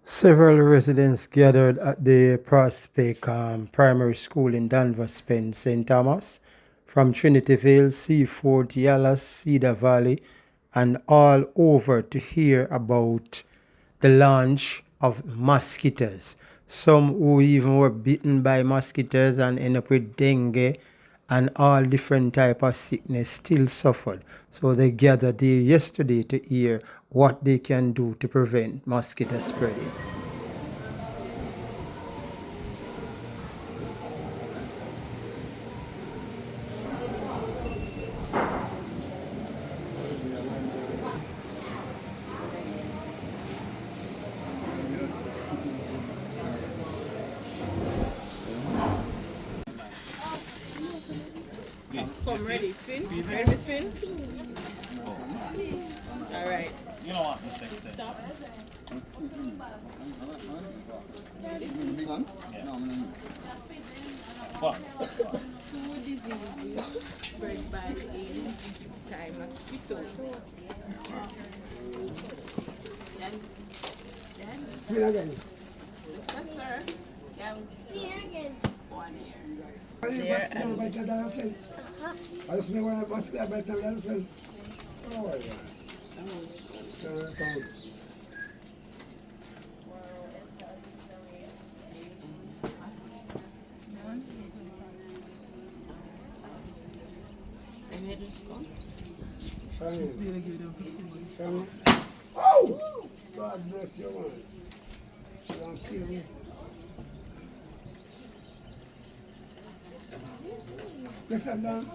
Several residents gathered at the Prospect Primary School in Danvers, Spen, St. Thomas, from Trinityville, Seaford, Yallas, Cedar Valley, and all over to hear about the launch of mosquitoes. Some who even were bitten by mosquitoes and end up with dengue and all different type of sickness still suffered. So they gathered here yesterday to hear what they can do to prevent mosquito spreading. Come ready, spin. Ready to spin? All right. You know what? Mistake. Stop. Big one? Yeah. No, What? Two diseases spread by time mosquito. spin again. Yes, sir. Count again. 1 year. I just know when I must be a better than oh, yeah. So, oh! God bless you, man. She don't kill me. Listen down.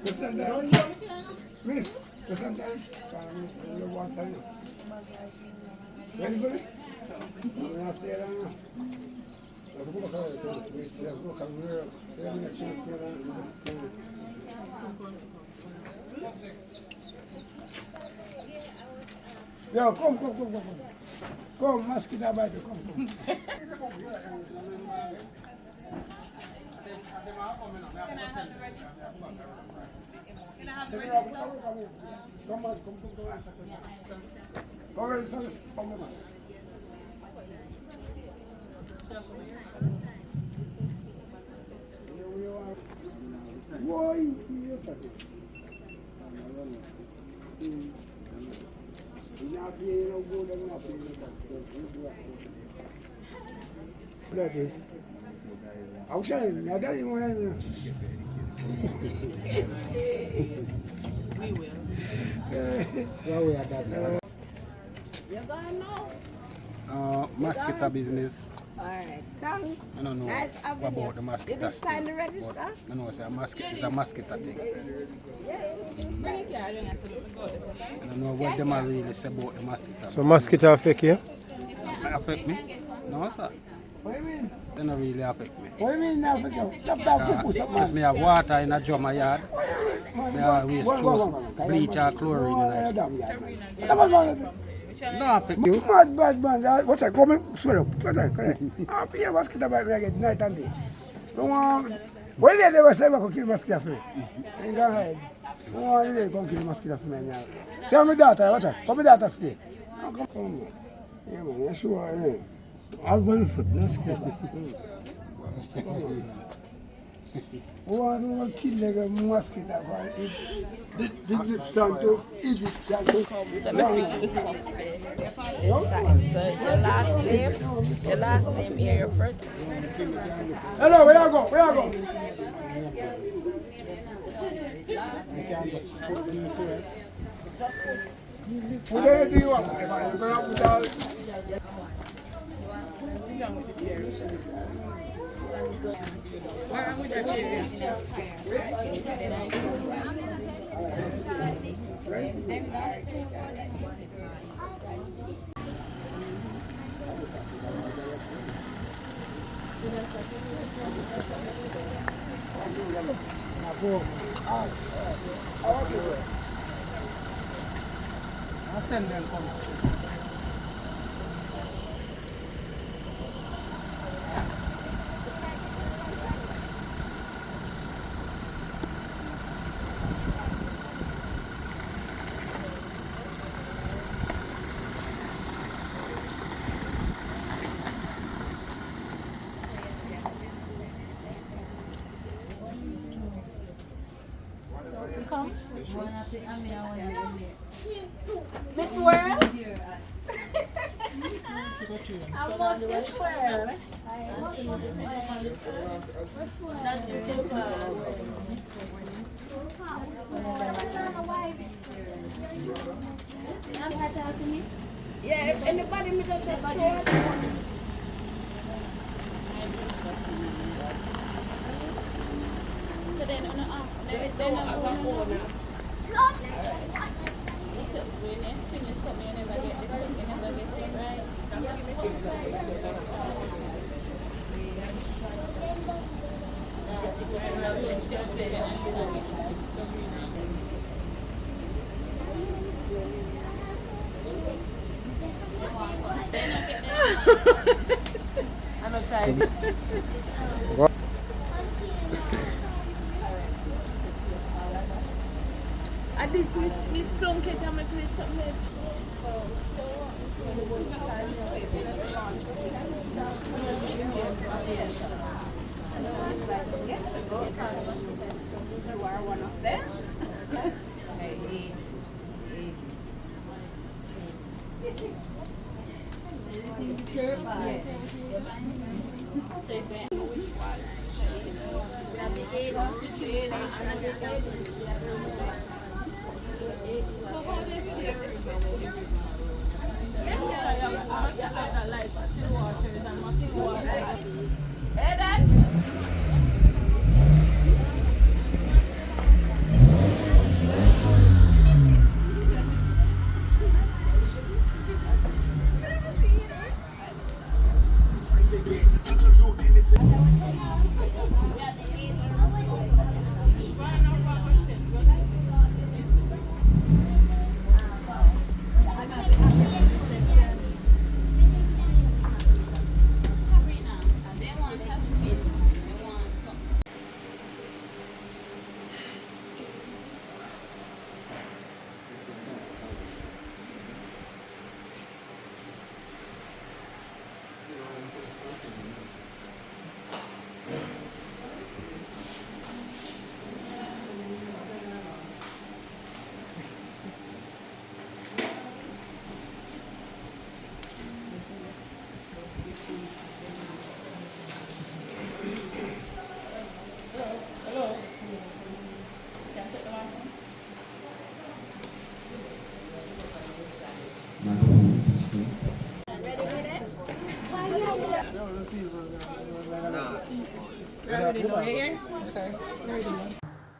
Listen down. Miss, listen down. You want something? Ready for it? I'm going to stay down now. I'm going to go to the Miss, I'm going to come here. Say I'm going to check for that. Yo, come. Come, mosquito bite, come. I'll show you. I got you one. We will. Well, we are that. You're going now? Mosquito business. All right. Thanks. I don't know Nice having about you. the mosquito Did you sign the thing, register? but I know it's a mosquito thing. Bring it here. I don't have to go. I don't know what them are really say about the mosquito. So mosquito affect you? Affect me? No, sir. What do you mean? They don't really affect me. What do you mean now? Stop, If me have water in a drum of yard, me always throw bleach or chlorine in it. No affect you. Bad man. What's that? Come and swear up. What's that? I'm here, mosquito bite me again, night and day. Don't want. When they never say I could kill mosquito for me. Ain't gonna hide. Don't want to come kill mosquito for me now. See how my daughter, watch out. Come my daughter stay. Come on. Yeah, man, you sure, yeah. I'll go on foot, no six. One kill like a mosquito. Did you stand to eat it? Let me fix this up. So your last name here, your first name. Hello, where you go? Where you go? What do you want? You're going to put all... Where are we the chair? I send them come. Miss World? Almost Miss World. That's your yeah, if anybody me just say short. So then on the when you spin it something, you never get it right. I'm gonna try. At least Miss Plunkett can make me something. Yes, you are one of them.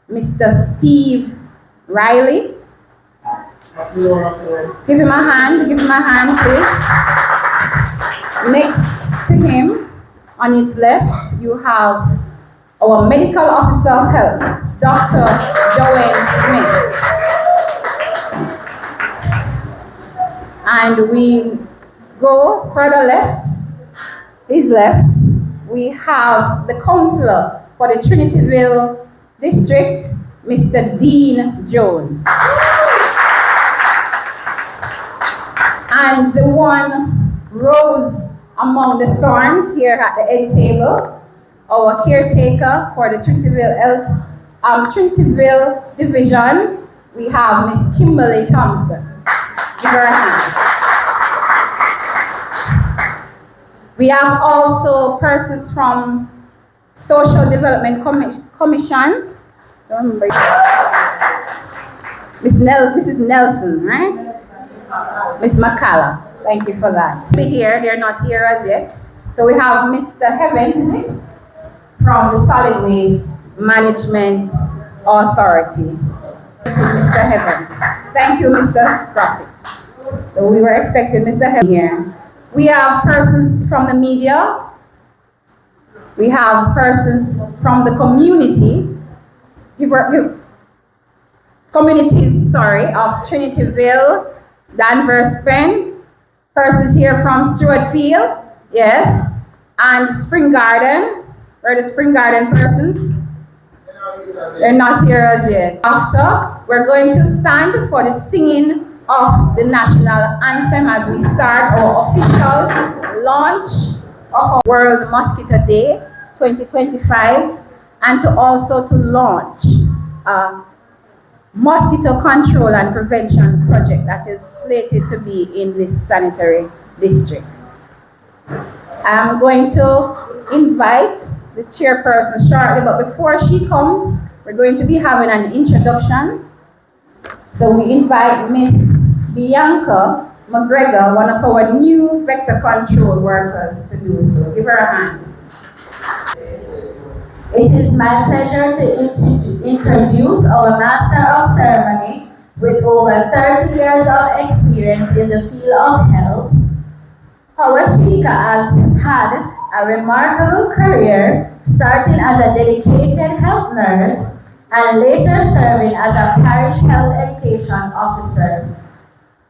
Mr. Steve Riley. Give him a hand, please. Next to him, on his left, you have our Medical Officer of Health, Dr. Joanne Smith. And we go further left, his left, we have the Councillor for the Trinityville District, Mr. Dean Jones. And the one rose among the thorns here at the end table, our caretaker for the Trinityville Division, we have Miss Kimberly Thompson. Give her a hand. We have also persons from Social Development Commission. Remember, Mrs. Nelson, right? Miss McCalla, thank you for that. They're not here as yet. So we have Mr. Heavens, is it? From the Solid Waste Management Authority. Mr. Heavens. Thank you, Mr. Rossett. So we were expecting Mr. Heavens here. We have persons from the media. We have persons from the community. Communities, of Trinityville, Danvers, Spen. Persons here from Stewartfield, yes. And Spring Garden. Where are the Spring Garden persons? They're not here as yet. After, we're going to stand for the singing of the national anthem as we start our official launch of our World Mosquito Day 2025, and to also to launch mosquito control and prevention project that is slated to be in this sanitary district. I'm going to invite the chairperson shortly, but before she comes, we're going to be having an introduction. So we invite Miss Bianca McGregor, one of our new vector control workers, to do so. Give her a hand. It is my pleasure to introduce our Master of Ceremony with over 30 years of experience in the field of health. Our speaker has had a remarkable career, starting as a dedicated health nurse and later serving as a parish health education officer.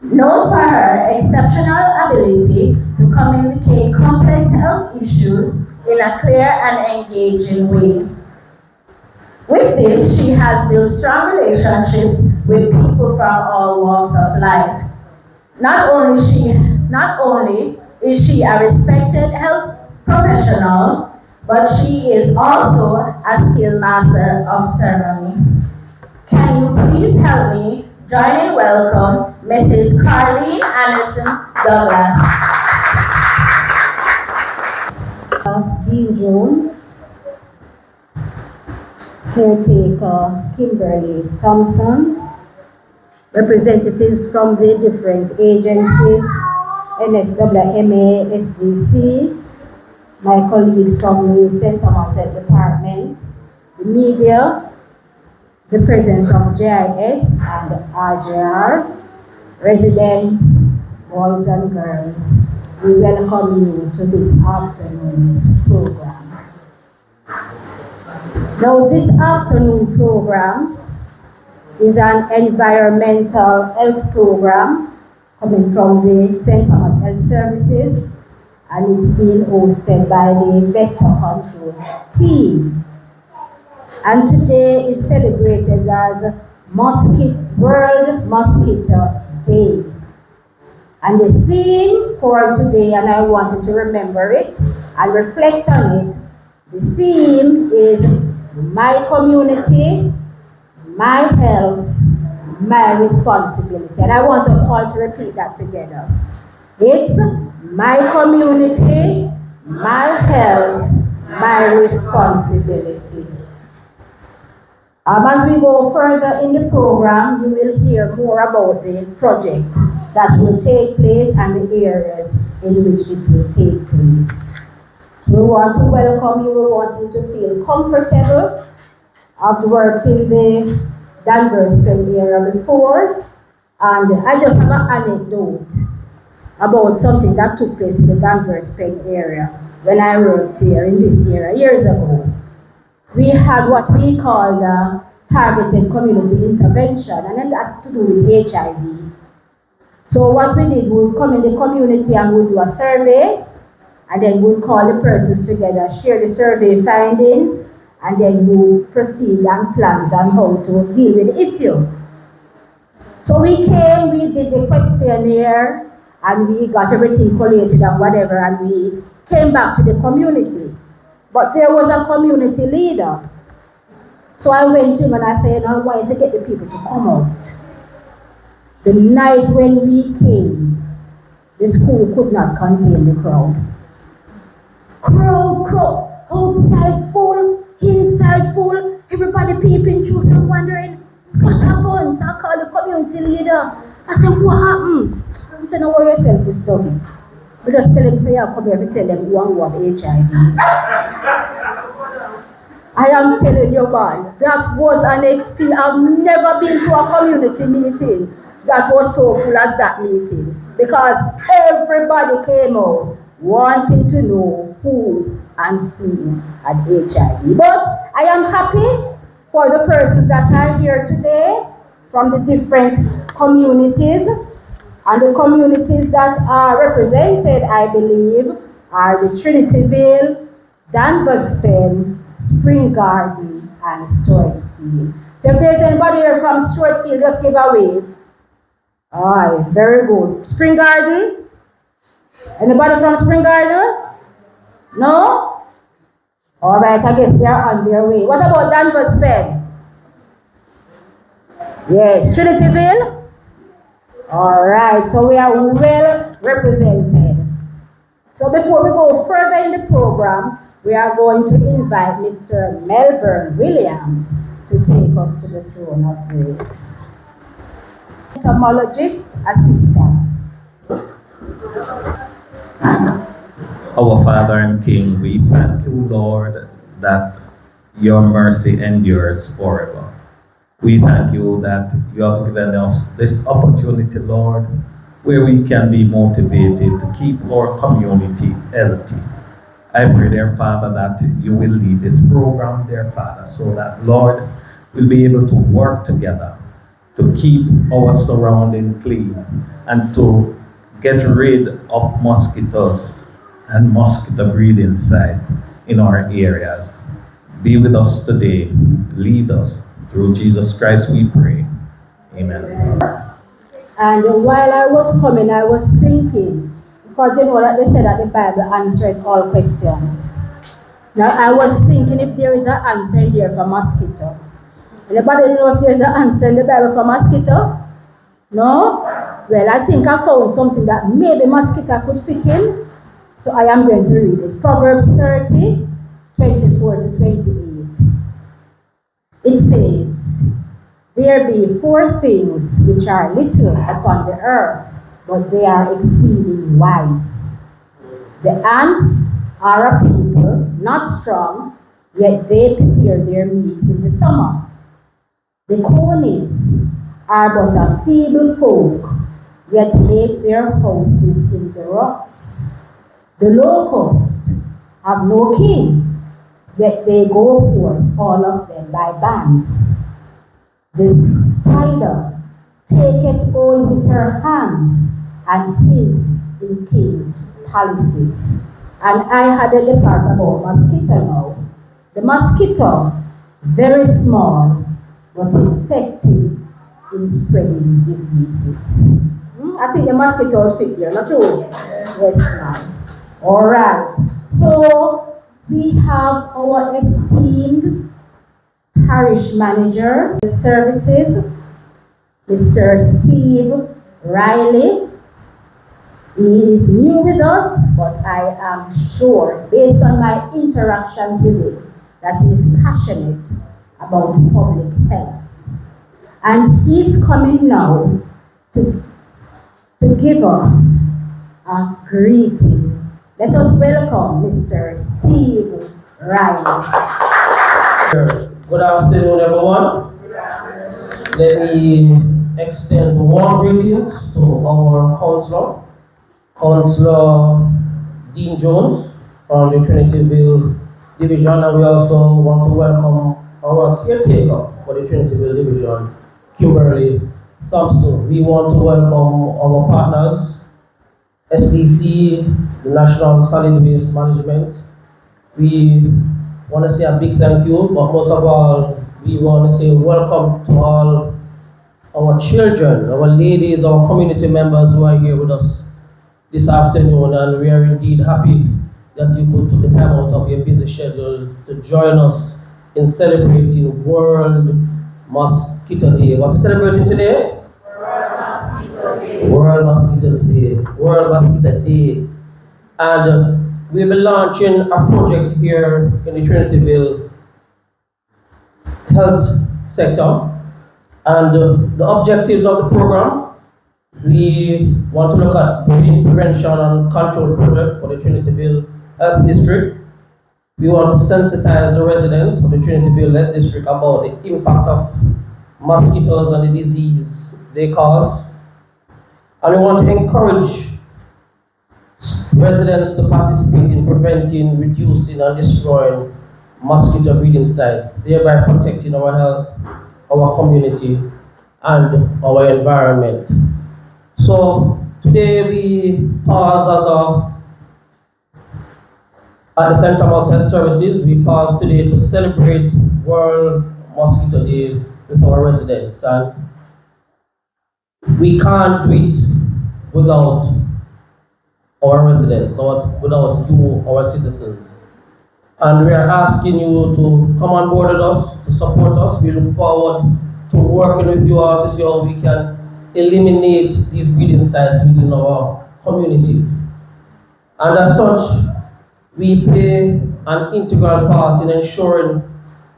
Known for her exceptional ability to communicate complex health issues in a clear and engaging way. With this, she has built strong relationships with people from all walks of life. Not only is she a respected health professional, but she is also a skilled master of ceremony. Can you please help me join in welcome Mrs. Carleen Anderson Douglas. Dean Jones, caretaker Kimberly Thompson, representatives from the different agencies, NSWMA, SDC, my colleagues from the St. Thomas Health Department, the media, the presence of JIS and RJR, residents, boys and girls, we welcome you to this afternoon's program. Now, this afternoon program is an environmental health program coming from the St. Thomas Health Services, and it's being hosted by the Vector Control team. And today is celebrated as World Mosquito Day. And the theme for today, and I wanted to remember it and reflect on it, the theme is my community, my health, my responsibility. And I want us all to repeat that together. It's my community, my health, my responsibility. As we go further in the program, you will hear more about the project that will take place and the areas in which it will take place. We want to welcome you, we want you to feel comfortable. I've worked in the Danvers area before, and I just have an anecdote about something that took place in the Danvers area when I worked here in this area years ago. We had what we call the targeted community intervention, and then that had to do with HIV. So what we did, we would come in the community and we'd do a survey, and then we'd call the persons together, share the survey findings, and then we'll proceed and plans on how to deal with the issue. So we came, we did the questionnaire, and we got everything collated and whatever, and we came back to the community. But there was a community leader. So I went to him and I said, I wanted to get the people to come out. The night when we came, the school could not contain the crowd. Crowd, outside full, inside full, everybody peeping through, so I'm wondering, what happened? So I called the community leader. I said, what happened? He said, don't worry yourself, Miss Dougie. We just tell him, say, yeah, come here, we tell them who have HIV. I am telling you, man, that was an experience. I've never been to a community meeting that was so full as that meeting, because everybody came out wanting to know who and who had HIV. But I am happy for the persons that are here today from the different communities, and the communities that are represented, I believe, are the Trinityville, Danvers, Spen, Spring Garden, and Stuartfield. So if there's anybody here from Stuartfield, just give a wave. All right, very good. Spring Garden? Anybody from Spring Garden? No? All right, I guess they're on their way. What about Danvers, Spen? Yes, Trinityville? All right, so we are well represented. So before we go further in the program, we are going to invite Mr. Melbourne Williams to take us to the throne of grace. Entomologist assistant. Our Father and King, we thank you, Lord, that your mercy endures forever. We thank you that you have given us this opportunity, Lord, where we can be motivated to keep our community healthy. I pray, dear Father, that you will lead this program, dear Father, so that, Lord, we'll be able to work together to keep our surrounding clean and to get rid of mosquitoes and mosquito breeding site in our areas. Be with us today. Lead us. Through Jesus Christ we pray. Amen. And while I was coming, I was thinking, because you know that they said that the Bible answered all questions. Now I was thinking if there is an answer in there for mosquito. Anybody know if there's an answer in the Bible for mosquito? No? Well, I think I found something that maybe mosquito could fit in. So I am going to read it. Proverbs 30, 24 to 28. It says, there be 4 things which are little upon the earth, but they are exceeding wise. The ants are a people, not strong, yet they prepare their meat in the summer. The conies are but a feeble folk, yet make their houses in the rocks. The locusts have no king, yet they go forth, all of them by bands. The spider taketh hold with her hands, and is in kings' palaces. And I had a part about mosquito now. The mosquito, very small, but effective in spreading diseases. I think the mosquito would fit there, not true? Yes, ma'am. All right. So we have our esteemed parish manager of services, Mr. Steve Riley. He is new with us, but I am sure, based on my interactions with him, that he is passionate about public health. And he's coming now to give us a greeting. Let us welcome Mr. Steve Riley. Good afternoon, everyone. Let me extend warm greetings to our Councillor Dean Jones from the Trinityville Division, and we also want to welcome our caretaker for the Trinityville Division, Kimberly Thompson. We want to welcome our partners, SDC, the National Solid Waste Management. We want to say a big thank you, but most of all, we want to say welcome to all our children, our ladies, our community members who are here with us this afternoon, and we are indeed happy that you could take the time out of your busy schedule to join us in celebrating World Mosquito Day. What are we celebrating today? World Mosquito Day. World Mosquito Day. And we'll be launching a project here in the Trinityville health sector. And the objectives of the program, we want to look at breeding prevention and control project for the Trinityville Health District. We want to sensitize the residents of the Trinityville Health District about the impact of mosquitoes and the disease they cause. And we want to encourage residents to participate in preventing, reducing, and destroying mosquito breeding sites, thereby protecting our health, our community, and our environment. So today we pause at the St. Thomas Health Services. We pause today to celebrate World Mosquito Day with our residents, and we can't do it without our residents, or without you, our citizens. And we are asking you to come on board with us, to support us. We look forward to to working with you all to see how we can eliminate these breeding sites within our community. And as such, we play an integral part in ensuring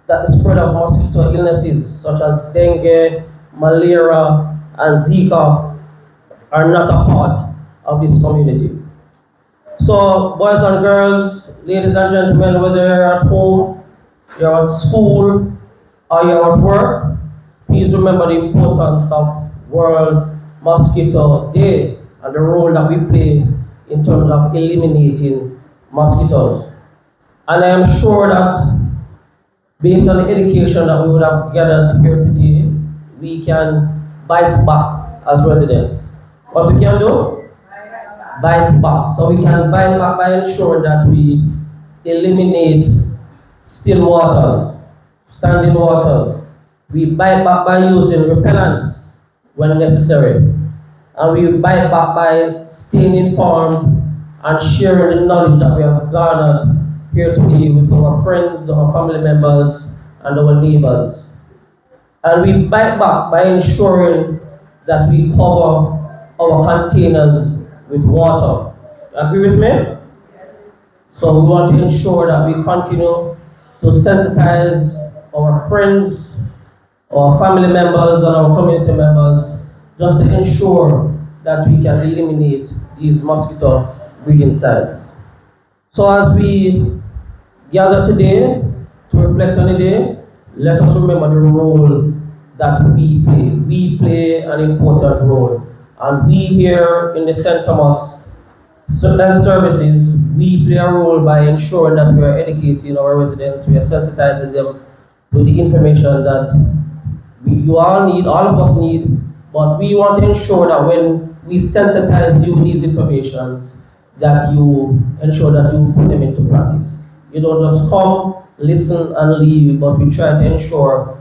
that the spread of mosquito illnesses such as dengue, malaria, and Zika are not a part of this community. So, boys and girls, ladies and gentlemen, whether you're at home, you're at school, or you're at work, please remember the importance of World Mosquito Day and the role that we play in terms of eliminating mosquitoes. And I am sure that based on the education that we would have gathered here today, we can bite back as residents. What we can do? Bite back. So we can bite back by ensuring that we eliminate still waters, standing waters. We bite back by using repellents when necessary. And we bite back by staying informed and sharing the knowledge that we have garnered here today with our friends, our family members, and our neighbors. And we bite back by ensuring that we cover our containers with water. Agree with me? So we want to ensure that we continue to sensitize our friends, our family members, and our community members just to ensure that we can eliminate these mosquito breeding sites. So as we gather today to reflect on the day, let us remember the role that we play. We play an important role. And we here in the St. Thomas Health Services, we play a role by ensuring that we are educating our residents, we are sensitizing them to the information that you all need, all of us need, but we want to ensure that when we sensitize you with these informations, that you ensure that you put them into practice. You don't just come, listen, and leave, but we try to ensure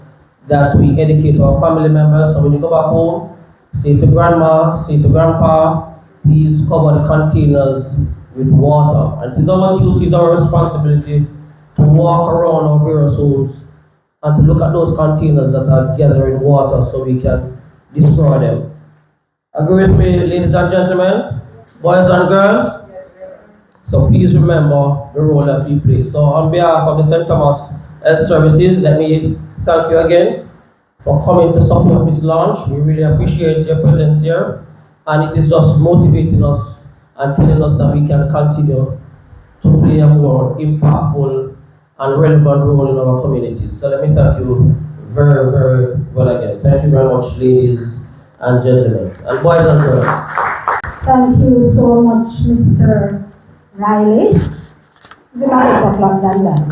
that we educate our family members. So when you go back home, say to grandma, say to grandpa, please cover the containers with water. And it is our duty, it is our responsibility to walk around our various homes and to look at those containers that are gathering water so we can destroy them. Agree with me, ladies and gentlemen, boys and girls? So please remember the role that we play. So on behalf of the St. Thomas Health Services, let me thank you again for coming to support this launch. We really appreciate your presence here. And it is just motivating us and telling us that we can continue to play a more impactful and relevant role in our communities. So let me thank you very, very well again. Thank you very much, ladies and gentlemen, and boys and girls. Thank you so much, Mr. Riley. We're not 8 o'clock than that.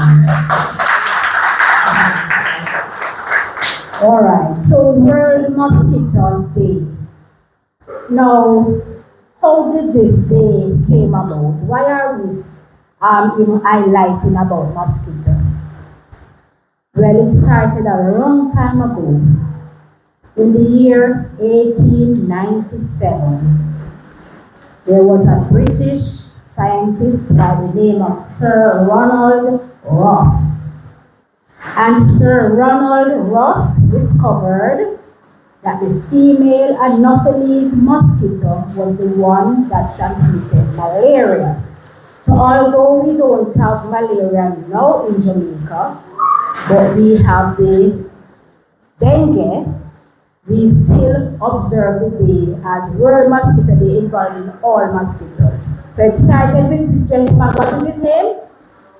All right, so World Mosquito Day. Now, how did this day came about? Why are we even highlighting about mosquito? Well, it started a long time ago, in the year 1897. There was a British scientist by the name of Sir Ronald Ross. And Sir Ronald Ross discovered that the female Anopheles mosquito was the one that transmitted malaria. So although we don't have malaria now in Jamaica, but we have the dengue, we still observe the day as World Mosquito Day involving all mosquitoes. So it started with this gentleman, what is his name?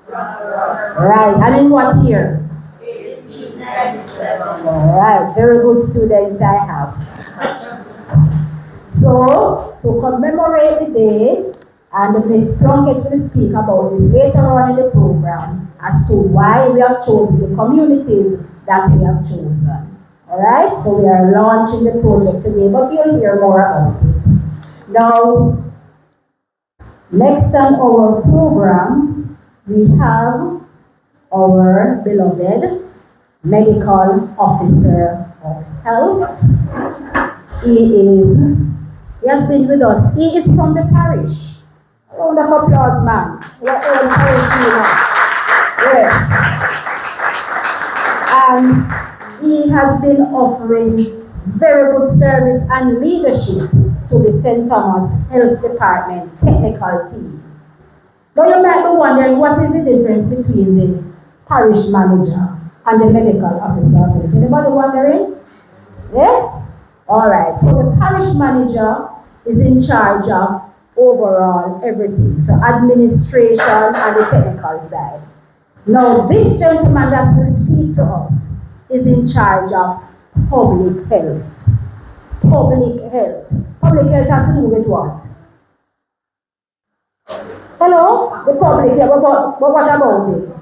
Right, and in what year? 1897. All right, very good students I have. So, to commemorate the day, and Ms. Plunkett will speak about this later on in the program as to why we have chosen the communities that we have chosen. All right, so we are launching the project today, but you'll hear more about it. Now, next on our program, we have our beloved medical officer of health. He has been with us. He is from the parish. A round of applause, man. What own parish you know? Yes. And he has been offering very good service and leadership to the St. Thomas Health Department technical team. Now you might be wondering, what is the difference between the parish manager and the medical officer of it? Anybody wondering? Yes? Alright, so the parish manager is in charge of overall everything. So administration and the technical side. Now this gentleman that will speak to us is in charge of public health. Public health. Public health has to do with what? Hello? The public, yeah, but what about it?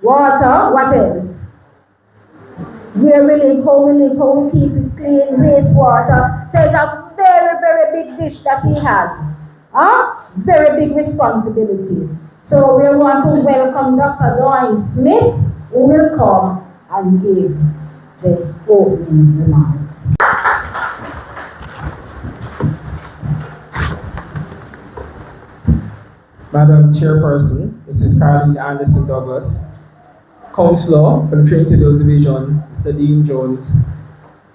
Water, what else? Where we live, how we keep it clean, wastewater. So it's a very, very big dish that he has. Very big responsibility. So we want to welcome Dr. Doyne Smith, who will come and give the opening remarks. Madam Chairperson, Mrs. Caroline Anderson Douglas, Councillor for the Trinity-Ville Division, Mr. Dean Jones,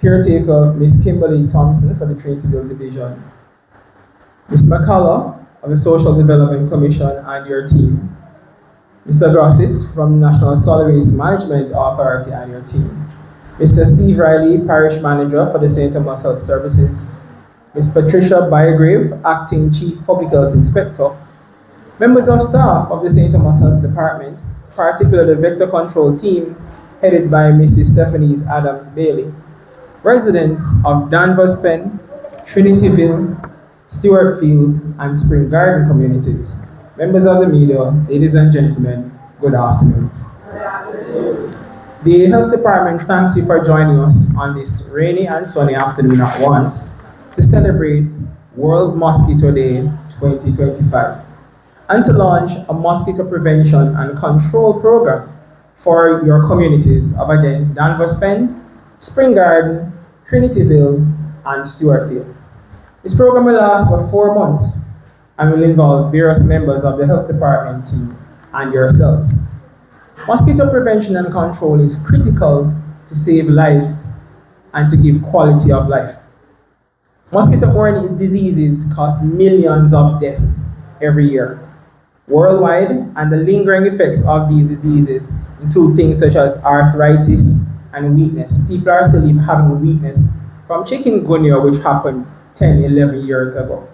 Caretaker, Ms. Kimberly Thompson for the Trinity-Ville Division, Ms. McCullough of the Social Development Commission and your team, Mr. Grosset from the National Solid Waste Management Authority and your team, Mr. Steve Riley, Parish Manager for the St. Thomas Health Services, Ms. Patricia Bygrave, Acting Chief Public Health Inspector, members of staff of the St. Thomas Health Department, particularly the Vector Control Team, headed by Mrs. Stephanie Adams Bailey, residents of Danvers, Spen, Trinityville, Stewartfield, and Spring Garden communities, members of the media, ladies and gentlemen, good afternoon. The Health Department thanks you for joining us on this rainy and sunny afternoon at once to celebrate World Mosquito Day 2025 and to launch a mosquito prevention and control program for your communities of, again, Danvers, Spen, Spring Garden, Trinityville, and Stewartfield. This program will last for 4 months and will involve various members of the health department team and yourselves. Mosquito prevention and control is critical to save lives and to give quality of life. Mosquito-borne diseases cause millions of deaths every year worldwide, and the lingering effects of these diseases include things such as arthritis and weakness. People are still having weakness from chikungunya, which happened 10, 11 years ago.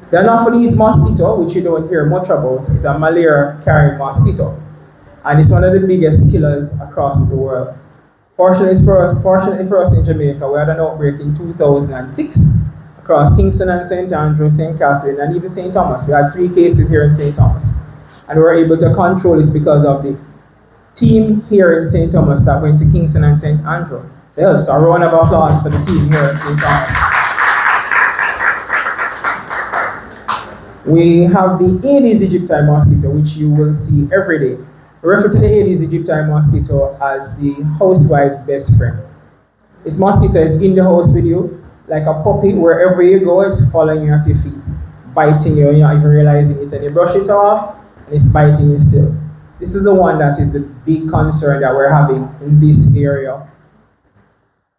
The Anopheles mosquito, which you don't hear much about, is a malaria-carrying mosquito, and it's one of the biggest killers across the world. Fortunately for us in Jamaica, we had an outbreak in 2006 across Kingston and St. Andrew, St. Catherine, and even St. Thomas. We had 3 cases here in St. Thomas, and we were able to control this because of the team here in St. Thomas that went to Kingston and St. Andrew. So a round of applause for the team here in St. Thomas. We have the Aedes aegypti mosquito, which you will see every day. We refer to the Aedes aegypti mosquito as the housewife's best friend. This mosquito is in the house with you, like a puppy. Wherever you go, it's following you at your feet, biting you, and you're not even realizing it, and you brush it off, and it's biting you still. This is the one that is the big concern that we're having in this area,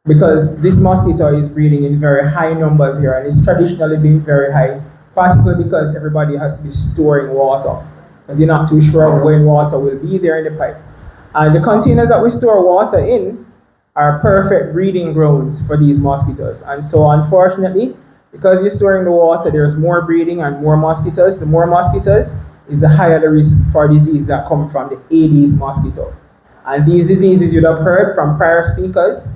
because this mosquito is breeding in very high numbers here, and it's traditionally been very high, particularly because everybody has to be storing water, because you're not too sure when water will be there in the pipe. And the containers that we store water in are perfect breeding grounds for these mosquitoes. And so unfortunately, because you're storing the water, there's more breeding and more mosquitoes. The more mosquitoes is the higher the risk for disease that come from the Aedes mosquito. And these diseases you'd have heard from prior speakers: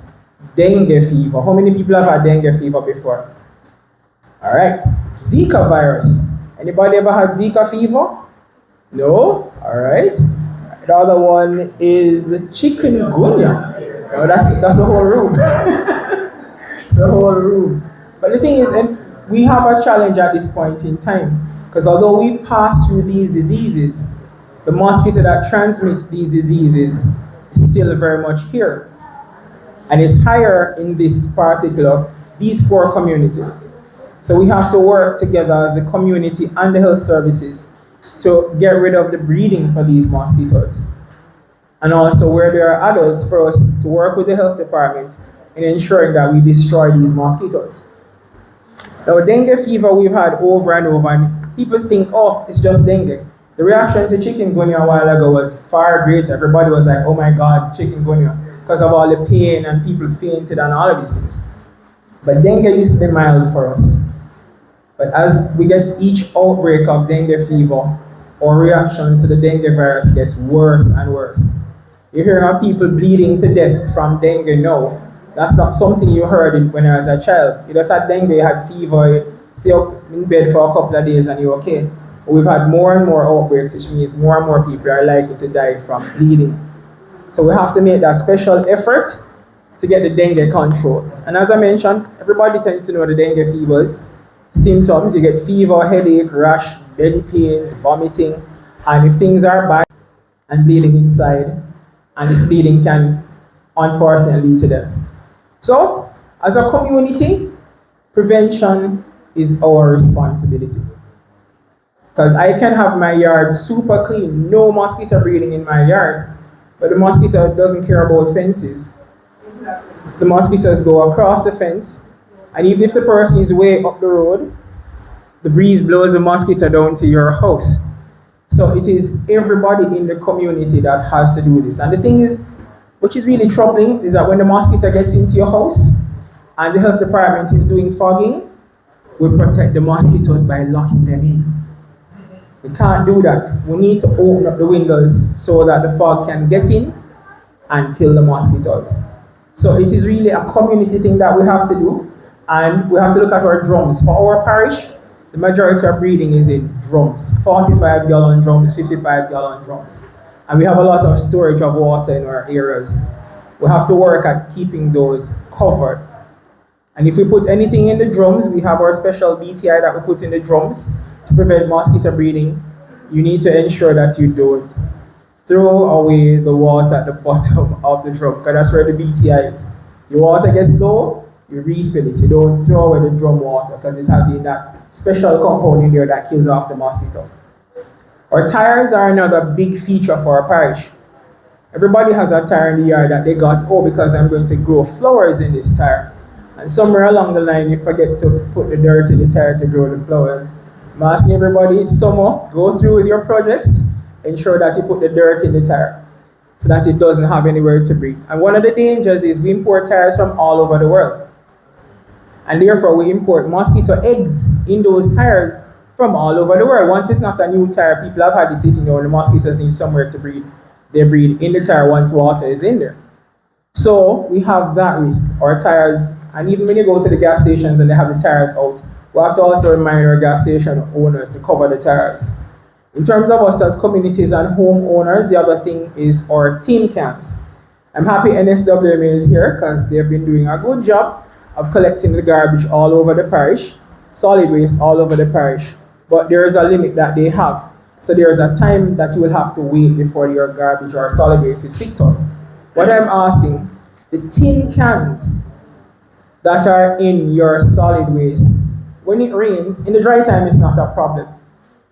dengue fever. How many people have had dengue fever before? All right. Zika virus. Anybody ever had Zika fever? No? All right. The other one is chikungunya. No, that's the whole room. It's the whole room. But the thing is, we have a challenge at this point in time, because although we've passed through these diseases, the mosquito that transmits these diseases is still very much here. And it's higher in these 4 communities. So we have to work together as a community and the health services to get rid of the breeding for these mosquitoes. and also where there are adults for us to work with the health department in ensuring that we destroy these mosquitoes. Now, dengue fever we've had over and over, and people think, oh, it's just dengue. The reaction to chikungunya a while ago was far greater. Everybody was like, oh my God, chikungunya, because of all the pain and people fainted and all of these things. But dengue used to be mild for us. But as we get each outbreak of dengue fever, our reactions to the dengue virus gets worse and worse. You hear of people bleeding to death from dengue now. That's not something you heard when I was a child. You just had dengue, you had fever, you stay up in bed for a couple of days and you're okay. But we've had more and more outbreaks, which means more and more people are likely to die from bleeding. So we have to make that special effort to get the dengue control. And as I mentioned, everybody tends to know the dengue fevers. Symptoms, you get fever, headache, rash, belly pains, vomiting, and if things are bad and bleeding inside, and this bleeding can unfortunately lead to death. So, as a community, prevention is our responsibility. Because I can have my yard super clean, no mosquito breeding in my yard, but the mosquito doesn't care about fences. The mosquitoes go across the fence, and even if the person is way up the road, the breeze blows the mosquito down to your house. So it is everybody in the community that has to do this. And the thing is, which is really troubling, is that when the mosquito gets into your house and the health department is doing fogging, we protect the mosquitoes by locking them in. We can't do that. We need to open up the windows so that the fog can get in and kill the mosquitoes. So it is really a community thing that we have to do. And we have to look at our drums. For our parish, the majority of breeding is in drums, 45-gallon drums, 55-gallon drums. And we have a lot of storage of water in our areas. We have to work at keeping those covered. And if we put anything in the drums, we have our special BTI that we put in the drums to prevent mosquito breeding. You need to ensure that you don't throw away the water at the bottom of the drum, because that's where the BTI is. Your water gets low, you refill it. You don't throw away the drum water because it has in that special compound in there that kills off the mosquito. Our tires are another big feature for our parish. Everybody has a tire in the yard that they got, oh, because I'm going to grow flowers in this tire. And somewhere along the line, you forget to put the dirt in the tire to grow the flowers. I'm asking everybody, summer, go through with your projects, ensure that you put the dirt in the tire so that it doesn't have anywhere to breathe. And one of the dangers is we import tires from all over the world. And therefore, we import mosquito eggs in those tires from all over the world. Once it's not a new tire, people have had this sitting there, the mosquitoes need somewhere to breed. They breed in the tire once water is in there. So we have that risk. Our tires, and even when you go to the gas stations and they have the tires out, we have to also remind our gas station owners to cover the tires. In terms of us as communities and homeowners, the other thing is our tin cans. I'm happy NSWMA is here because they've been doing a good job of collecting the garbage all over the parish, solid waste all over the parish, but there is a limit that they have. So there is a time that you will have to wait before your garbage or solid waste is picked up. What I'm asking, the tin cans that are in your solid waste, when it rains, in the dry time it's not a problem.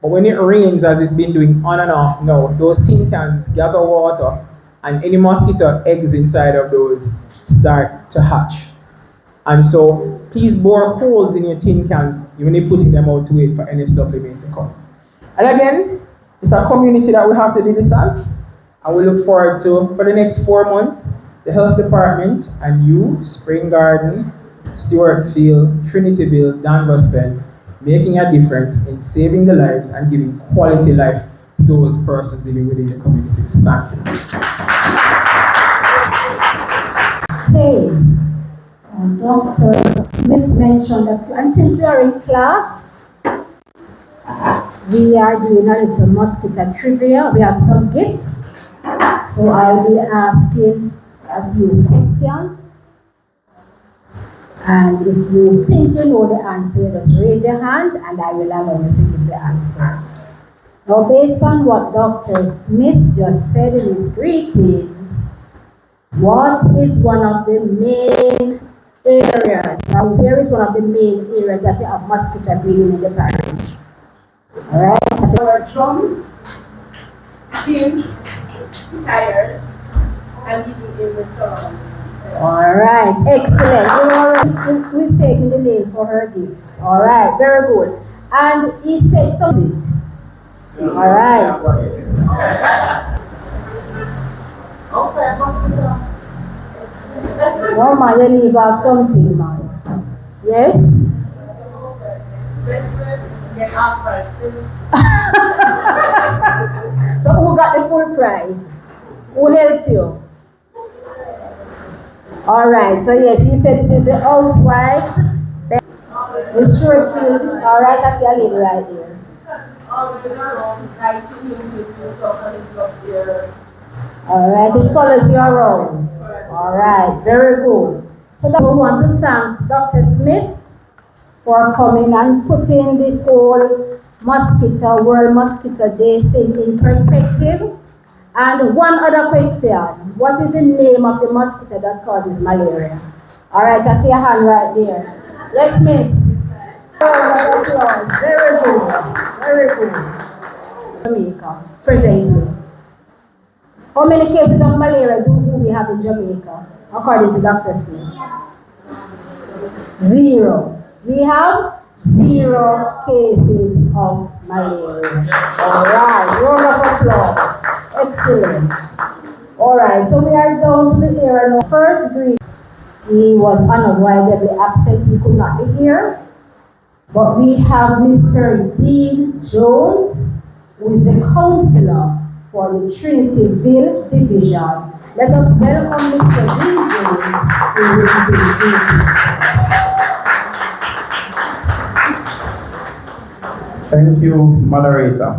But when it rains, as it's been doing on and off now, those tin cans gather water and any mosquito eggs inside of those start to hatch. And so please bore holes in your tin cans when you're putting them out to wait for NSWMA to come. And again, it's a community that we have to do this as. And we look forward to, for the next 4 months, the health department and you, Spring Garden, Stewartfield, Trinityville, Danvers, spen, making a difference in saving the lives and giving quality life to those persons living within the communities. Thank you. Okay. Dr. Smith mentioned that, and since we are in class, we are doing a little mosquito trivia. We have some gifts. So I'll be asking a few questions. And if you think you know the answer, you just raise your hand and I will allow you to give the answer. Now, based on what Dr. Smith just said in his greetings, what is one of the main areas, now where is one of the main areas that you have mosquito breeding in the parish? Alright? So Our drums, tins, tires, All right, excellent. You already who's taking the names for her gifts. All right, very good. And he said something. All right. No man, you leave out something, man. Yes? So who got the full prize? Who helped you? All right, so yes, he said it is the housewives. Miss Shortfield, all right, I see a lady right here. All right, it follows you around. All right, very good. So we want to thank Dr. Smith for coming and putting this whole mosquito, World Mosquito Day thing in perspective. And one other question, what is the name of the mosquito that causes malaria? All right, I see a hand right there. Yes, miss. Applause. Very good, very good. Jamaica, presently. How many cases of malaria do we have in Jamaica, according to Dr. Smith? 0. We have 0 cases of malaria. All right, round of applause. Excellent. All right, so we are down to the era now. First greet. He was unavoidably absent. He could not be here. But we have Mr. Dean Jones, who is the counselor for the Trinityville Division. Let us welcome Mr. Dean Jones, who will be greeting. Thank you, moderator.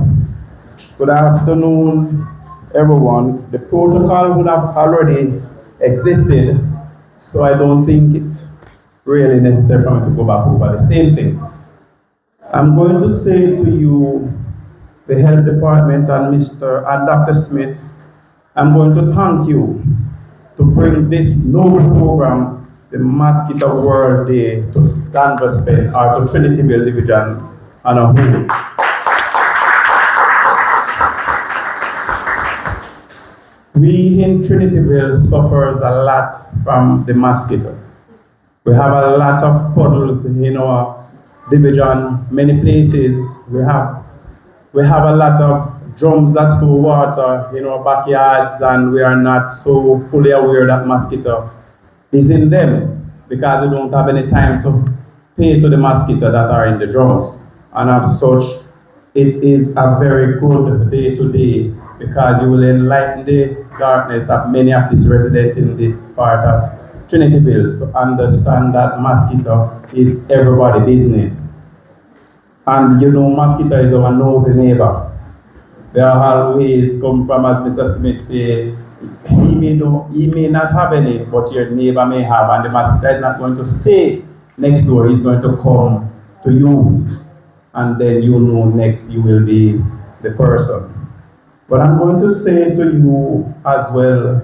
Good afternoon, everyone. The protocol would have already existed, so I don't think it's really necessary for me to go back over the same thing. I'm going to say to you, the health department and Dr. Smith, I'm going to thank you to bring this noble program, the Mosquito World Day, to Danvers, Spen, or to Trinityville Division on a whole. We in Trinityville suffers a lot from the mosquito. We have a lot of puddles in our division, many places. We have a lot of drums that store water in our backyards, and we are not so fully aware that mosquito is in them because we don't have any time to pay to the mosquito that are in the drums. And as such, it is a very good day today because you will enlighten the darkness of many of these residents in this part of Trinityville to understand that mosquito is everybody's business. And you know, mosquito is our nosy neighbor. They are always come from, as Mr. Smith said, he may not have any, but your neighbor may have, and the mosquito is not going to stay next door, he's going to come to you, and then you know next you will be the person. But I'm going to say to you as well,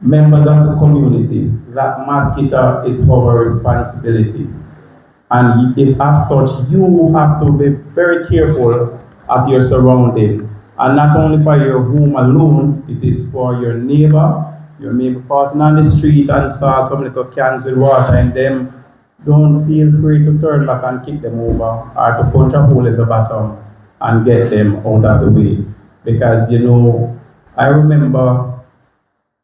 members of the community, that mosquito is our responsibility. And if as such, you have to be very careful of your surrounding. And not only for your home alone, it is for your neighbor passing on the street and saw some little cans with water in them. Don't feel free to turn back and kick them over or to punch a hole in the bottom and get them out of the way. Because, you know, I remember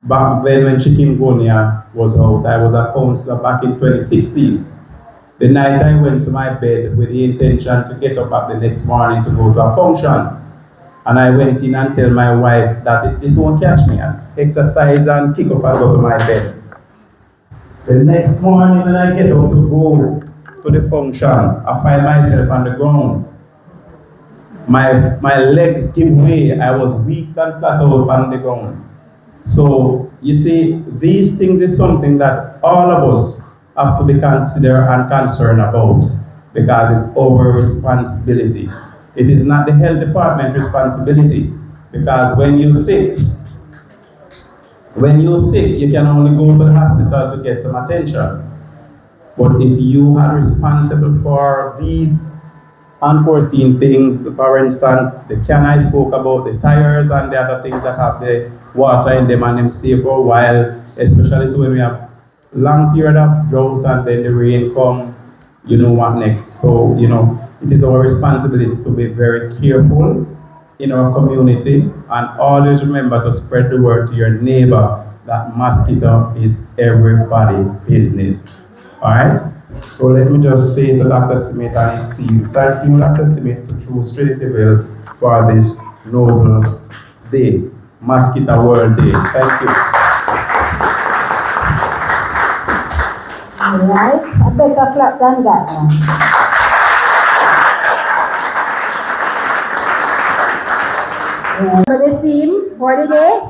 back then when chikungunya was out, I was a counselor back in 2016. The night I went to my bed with the intention to get up at the next morning to go to a function. And I went in and tell my wife that this won't catch me, and exercise and kick up and go to my bed. The next morning when I get up to go to the function, I find myself on the ground. My legs give way. I was weak and flat out on the ground. So you see, these things is something that all of us have to be considered and concerned about because it's our responsibility. It is not the health department responsibility because when you're sick, you can only go to the hospital to get some attention. But if you are responsible for these unforeseen things. For instance, the can I spoke about, the tires and the other things that have the water in them and them stay for a while, especially when we have long period of drought and then the rain come, you know what next. So, you know, it is our responsibility to be very careful in our community and always remember to spread the word to your neighbor that mosquito is everybody's business. Alright? So let me just say to Dr. Smith and his team, thank you, Dr. Smith, to choose Trinityville for this noble day, Mosquito World Day. Thank you. Alright, I better clap than that one. For the theme for the day?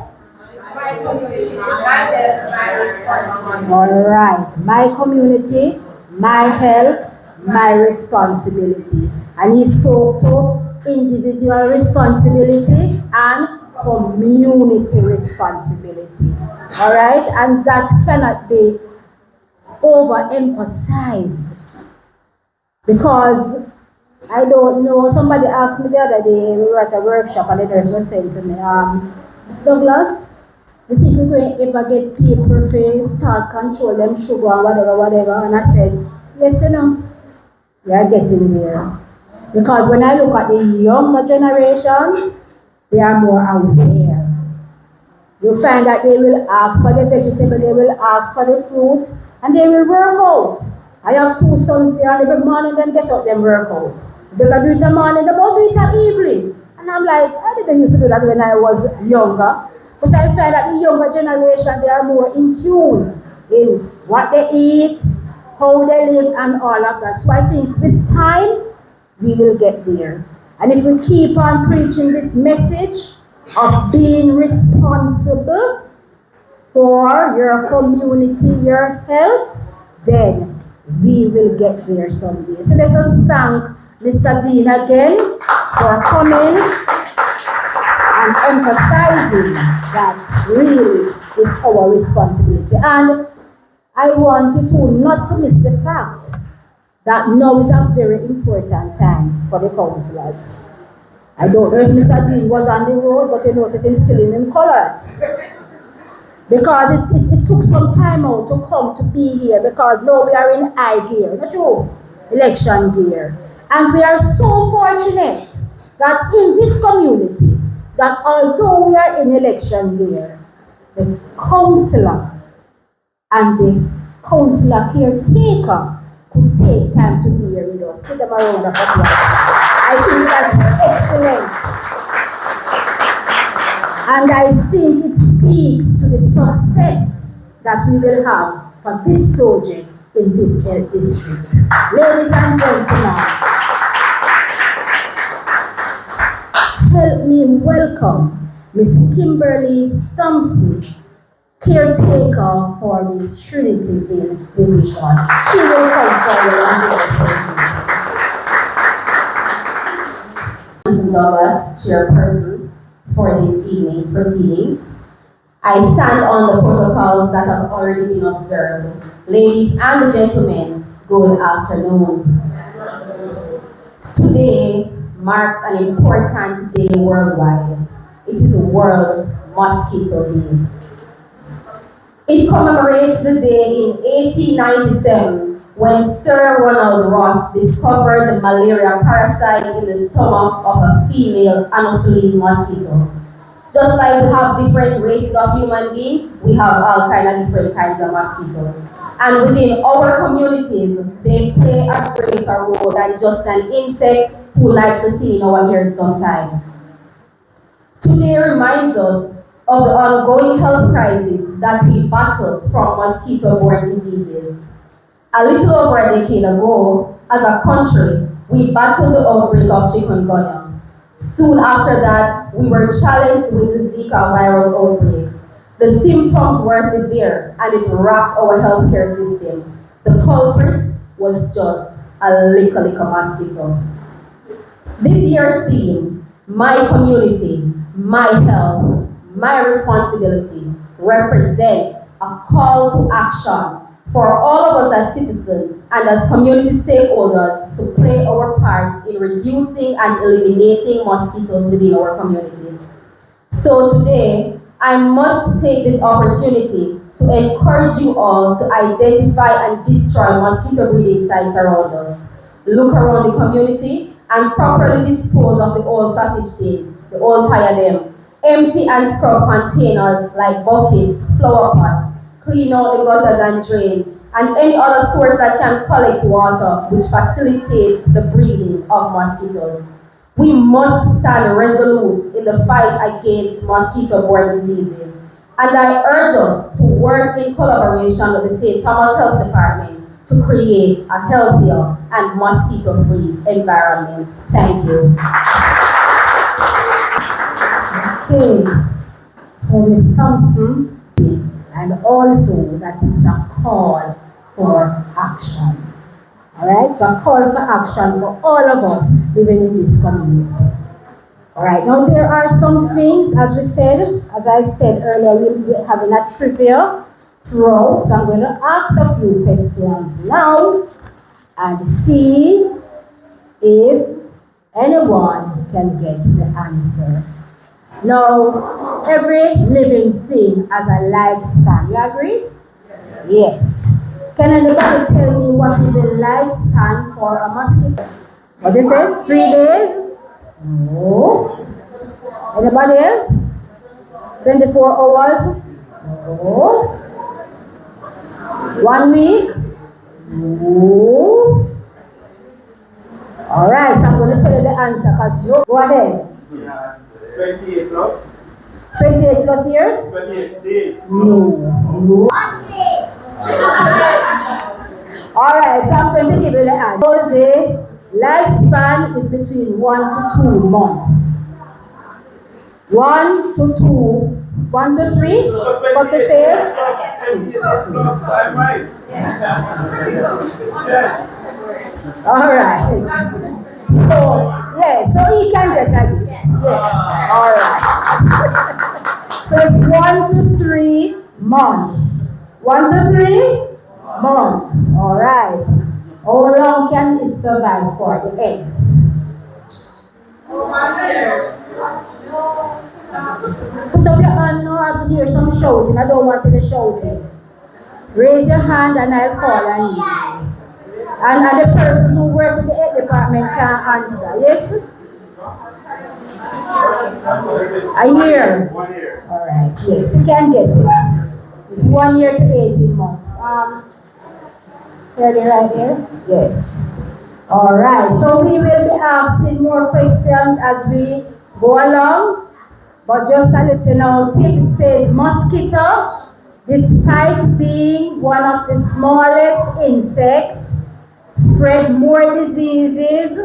Alright, my community, my health, my responsibility. And he spoke to individual responsibility and community responsibility. Alright, and that cannot be overemphasized, because I don't know, somebody asked me the other day, we were at a workshop and the nurse was saying to me, Miss Douglas, you think we're going to ever get people to start control them sugar and whatever? And I said, yes, you know, we are getting there. Because when I look at the younger generation, they are more aware. You find that they will ask for the vegetable, they will ask for the fruits, and they will work out. I have 2 sons there, and every morning them get up, them work out. They will do it in the morning, they will do it at evening. And I'm like, I didn't used to do that when I was younger. But I find that the younger generation, they are more in tune in what they eat, how they live, and all of that. So I think with time, we will get there. And if we keep on preaching this message of being responsible for your community, your health, then we will get there someday. So let us thank Mr. Dean again for coming and emphasizing that really it's our responsibility. And I want you to not to miss the fact that now is a very important time for the councillors. I don't know if Mr. Dean was on the road, but you notice him still in colors. Because it took some time out to come to be here, because now we are in high gear, not true, election gear. And we are so fortunate that in this community, that although we are in election gear, the councillor and the councillor caretaker could take time to be here with us. Give them a round of applause. I think that's excellent. And I think it speaks to the success that we will have for this project in this district. Ladies and gentlemen, help me welcome Miss Kimberly Thompson, caretaker for the Trinityville Division. She will come forward and give us her speech. Ms. Douglas, chairperson for this evening's proceedings. I stand on the protocols that have already been observed. Ladies and gentlemen, good afternoon. Today marks an important day worldwide. It is World Mosquito Day. It commemorates the day in 1897 when Sir Ronald Ross discovered the malaria parasite in the stomach of a female Anopheles mosquito. Just like we have different races of human beings, we have all different kinds of mosquitoes. And within our communities, they play a greater role than just an insect who likes to sing in our ears sometimes. Today reminds us of the ongoing health crisis that we battle from mosquito-borne diseases. A little over a decade ago, as a country, we battled the outbreak of chikungunya. Soon after that, we were challenged with the Zika virus outbreak. The symptoms were severe and it rocked our healthcare system. The culprit was just a little mosquito. This year's theme, my community, my health, my responsibility, represents a call to action for all of us as citizens and as community stakeholders to play our parts in reducing and eliminating mosquitoes within our communities. So today, I must take this opportunity to encourage you all to identify and destroy mosquito breeding sites around us. Look around the community and properly dispose of the old sausage tins, the old tire them. Empty and scrub containers like buckets, flower pots. Clean out the gutters and drains, and any other source that can collect water, which facilitates the breeding of mosquitoes. We must stand resolute in the fight against mosquito-borne diseases. And I urge us to work in collaboration with the St. Thomas Health Department to create a healthier and mosquito-free environment. Thank you. Okay, so Ms. Thompson, and also that it's a call for action. All right, it's a call for action for all of us living in this community. All right, now there are some things, as I said earlier, we'll be having a trivia throughout. So I'm going to ask a few questions now and see if anyone can get the answer. Now, every living thing has a lifespan. You agree? Yes. Can anybody tell me what is the lifespan for a mosquito? What they say? 3 days? No. Anybody else? 24 hours? No. 1 week? No. All right, so I'm going to tell you the answer because no. Go ahead. 28 plus. 28 plus years? 28 days. No. All right, so I'm going to give you the answer. The lifespan is between 1 to 2 months. 1 to 2, 1 to 3, what to say? I'm right. Yes. All right. So he can get a gift. Yes. All right. So it's 1 to 3 months. 1 to 3 months. All right. How long can it survive for the eggs? Put up your hand now. I can hear some shouting. I don't want any shouting. Raise your hand and I'll call on you. And the persons who work with the health department can answer. Yes? I hear. 1 year. All right. Yes, you can get it. It's 1 year to 18 months. Shirley right here? Yes. All right. So we will be asking more questions as we go along. But just a little now tip, it says mosquito, despite being one of the smallest insects, spread more diseases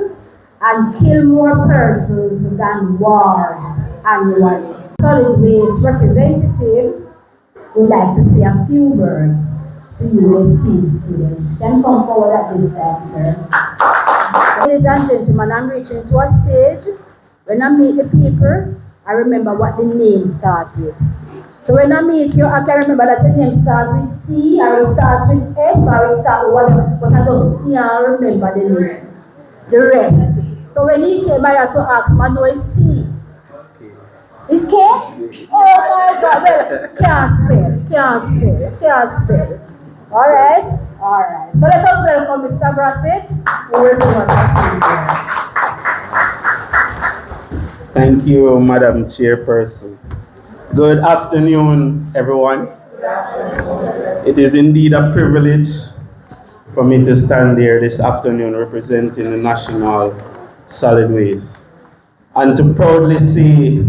and kill more persons than wars annually. Solid waste representative would like to say a few words to you esteemed students. Can come forward at this time, sir. Ladies and gentlemen, I'm reaching to a stage. When I meet the people, I remember what the name starts with. So when I meet you, I can remember that your name starts with C, or it starts with S, or it starts with whatever, but I just can't remember the name. The rest. So when he came, I had to ask him, I know it's C. It's K? Oh my God, well, can't spell. All right. So let us welcome Mr. Grasset, who will give us a few words. Thank you, Madam Chairperson. Good afternoon, everyone. It is indeed a privilege for me to stand here this afternoon representing the National Solid Waste and to proudly say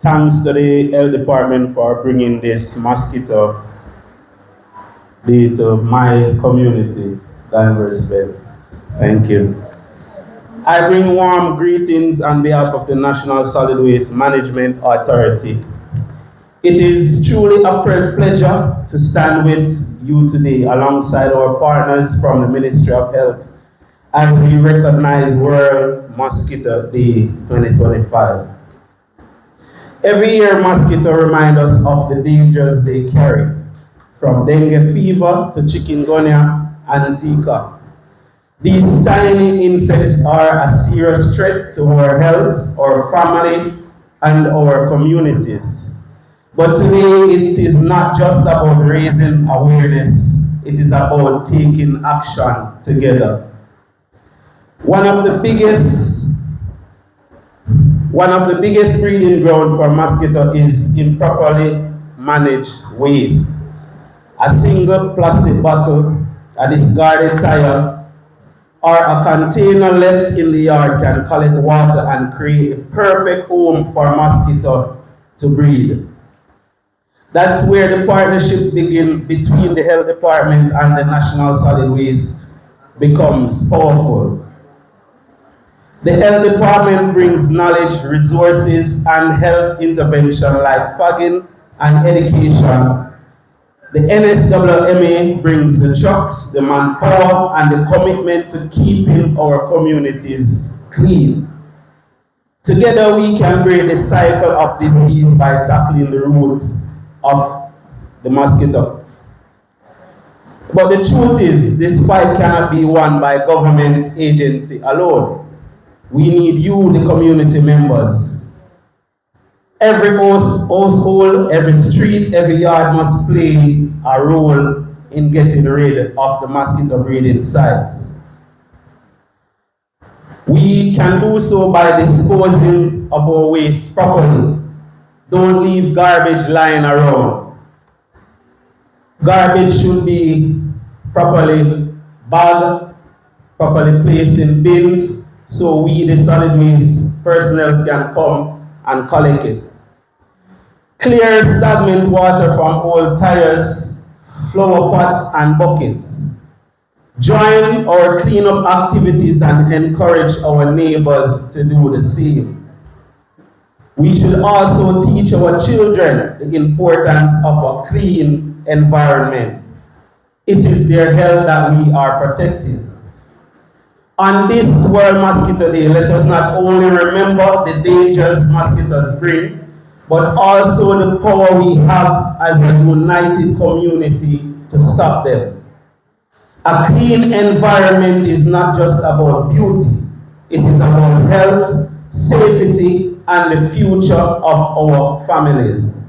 thanks to the Health Department for bringing this mosquito day to my community, Danvers. Thank you. I bring warm greetings on behalf of the National Solid Waste Management Authority. It is truly a pleasure to stand with you today alongside our partners from the Ministry of Health as we recognize World Mosquito Day 2025. Every year, mosquitoes remind us of the dangers they carry, from dengue fever to chikungunya and Zika. These tiny insects are a serious threat to our health, our family, and our communities. But today it is not just about raising awareness, it is about taking action together. One of the biggest breeding ground for mosquito is improperly managed waste. A single plastic bottle, a discarded tire, or a container left in the yard can collect water and create the perfect home for mosquito to breed. That's where the partnership begins between the health department and the National Solid Waste becomes powerful. The health department brings knowledge, resources, and health intervention like fogging and education. The NSWMA brings the trucks, the manpower, and the commitment to keeping our communities clean. Together we can break the cycle of disease by tackling the roots of the mosquito. But the truth is, this fight cannot be won by government agency alone. We need you, the community members. Every household, every street, every yard must play a role in getting rid of the mosquito breeding sites. We can do so by disposing of our waste properly. Don't leave garbage lying around. Garbage should be properly bagged, properly placed in bins, so we, the solid waste personnel, can come and collect it. Clear stagnant water from old tires, flower pots, and buckets. Join our cleanup activities and encourage our neighbors to do the same. We should also teach our children the importance of a clean environment. It is their health that we are protecting. On this World Mosquito Day, let us not only remember the dangers mosquitoes bring, but also the power we have as a united community to stop them. A clean environment is not just about beauty, it is about health, safety, and the future of our families.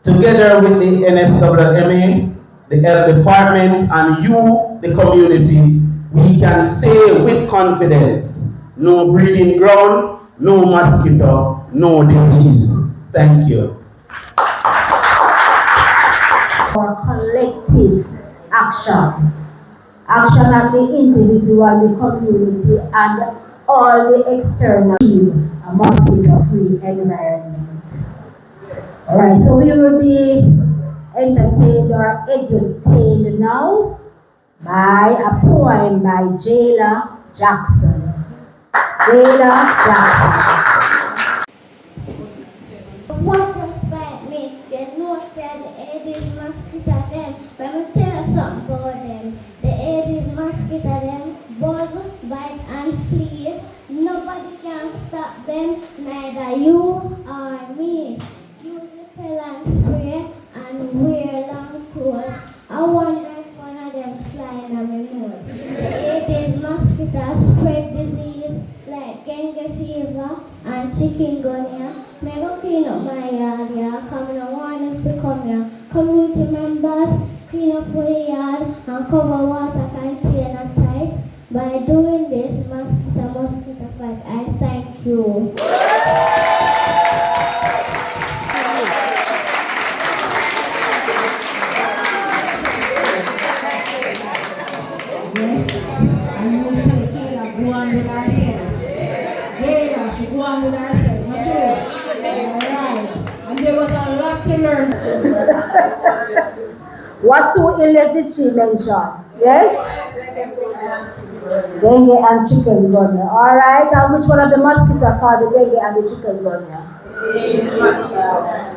Together with the NSWMA, the health department, and you, the community, we can say with confidence, no breeding ground, no mosquito, no disease. Thank you. For collective action. Action at the individual, the community, and all the external, a mosquito-free environment. Alright, so we will be entertained or edutained now by a poem by Jayla Jackson. Jayla Jackson. What a spite me, there's no said the Aedes mosquito them. Let me tell you something about them. The Aedes mosquito them buzz, bite and flee. Nobody can stop them, neither you or me. Use repel and spray and wear long clothes. I wonder if one of them flying on my nose. The Aedes mosquito spread disease like dengue fever and chikungunya. Me go clean up my yard, yeah, come I want them to come here. Community members, clean up the yard and cover water container tight. By doing this, mosquito fight, I thank you. Yes, and you say Kayla go on with herself. Jayla, she go on with herself. Okay. Alright. And there was a lot to learn. What two illness did she mention? Yes? Dengue and chikungunya. Alright, and which one of the mosquito causes dengue and the chikungunya?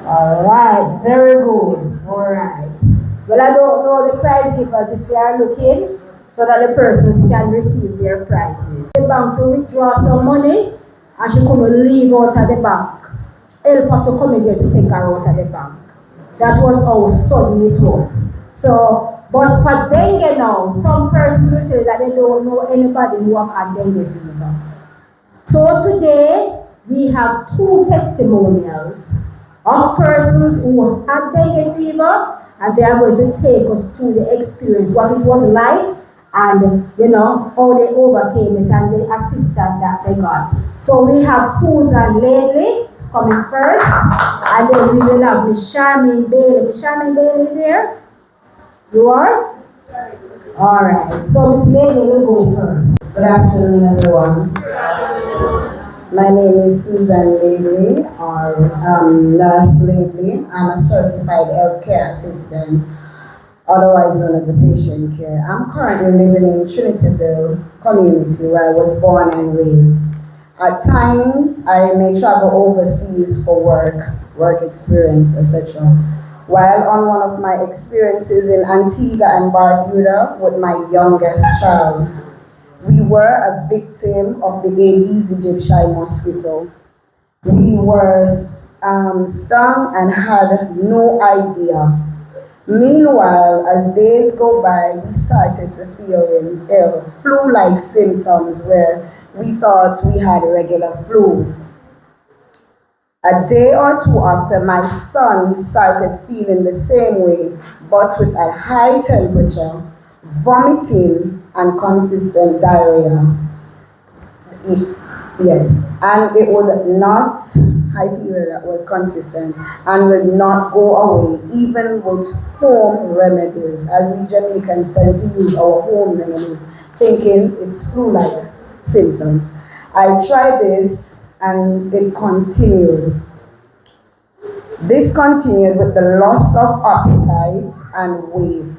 Alright, very good. Alright. Well, I don't know the prize givers if they are looking, so that the persons can receive their prizes. The bank to withdraw some money, and she couldn't leave out of the bank. Help have to come in here to take her out of the bank. That was how sudden it was. So, but for dengue now, some persons will tell you that they don't know anybody who have had dengue fever. So today, we have 2 testimonials of persons who had dengue fever, and they are going to take us through the experience, what it was like, and how they overcame it and the assistance that they got. So we have Susan Lately coming first, and then we will have Miss Charmaine Bailey. Miss Charmaine Bailey is here? You are? All right. So Miss Lately will go first. Good afternoon, everyone. My name is Susan Lately, or Nurse Lately. I'm a certified healthcare assistant, otherwise known as a patient care. I'm currently living in Trinityville community where I was born and raised. At times, I may travel overseas for work experience, etc. While on one of my experiences in Antigua and Barbuda with my youngest child, we were a victim of the Aedes aegypti mosquito. We were stung and had no idea. Meanwhile, as days go by, we started to feel ill, flu-like symptoms where we thought we had a regular flu. A day or 2 after, my son started feeling the same way, but with a high temperature, vomiting, and consistent diarrhea. Yes, and it would not, high fever that was consistent, and would not go away, even with home remedies, as we Jamaicans tend to use our home remedies, thinking it's flu-like symptoms. I tried this, and it continued. This continued with the loss of appetite and weight.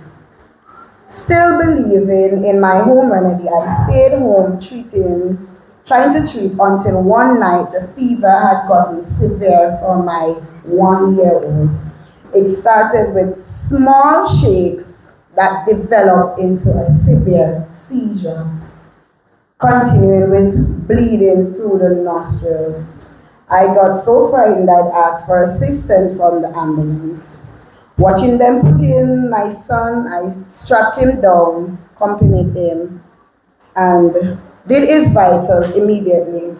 Still believing in my home remedy, I stayed home trying to treat until one night the fever had gotten severe for my 1-year-old. It started with small shakes that developed into a severe seizure, continuing with bleeding through the nostrils. I got so frightened I'd asked for assistance from the ambulance. Watching them put in my son, I strapped him down, accompanied him, and did his vitals immediately.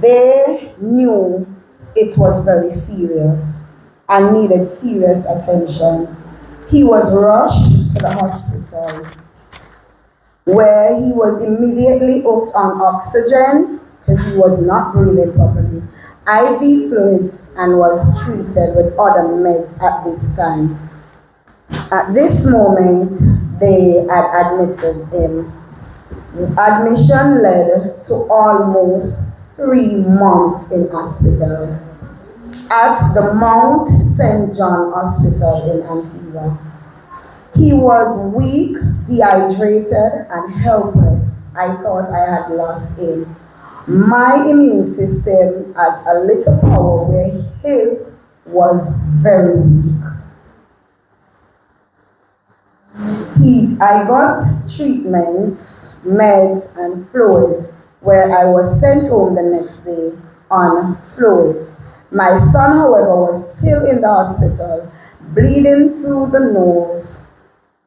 They knew it was very serious and needed serious attention. He was rushed to the hospital, where he was immediately hooked on oxygen because he was not breathing properly, IV fluids, and was treated with other meds at this time. At this moment, they had admitted him. Admission led to almost 3 months in hospital at the Mount St. John Hospital in Antigua. He was weak, dehydrated, and helpless. I thought I had lost him. My immune system had a little power where his was very weak. I got treatments, meds, and fluids, where I was sent home the next day on fluids. My son, however, was still in the hospital, bleeding through the nose.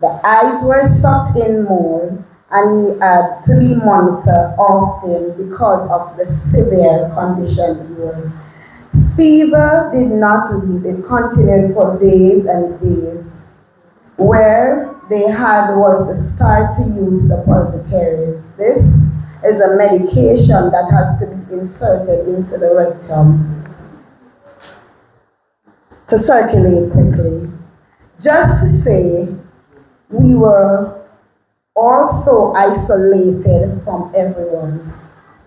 The eyes were sucked in more, and he had to be monitored often because of the severe condition he was. Fever did not leave. It continued for days and days. Where they had was to start to use suppositories. This is a medication that has to be inserted into the rectum to circulate quickly. Just to say, we were also isolated from everyone.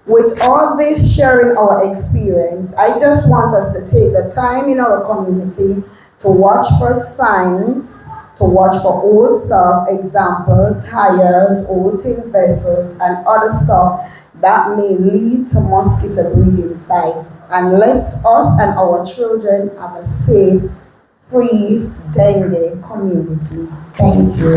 With all this sharing our experience, I just want us to take the time in our community to watch for signs, to watch for old stuff, example, tires, old tin vessels, and other stuff that may lead to mosquito breeding sites. And let us and our children have a safe, free dengue community. Thank you.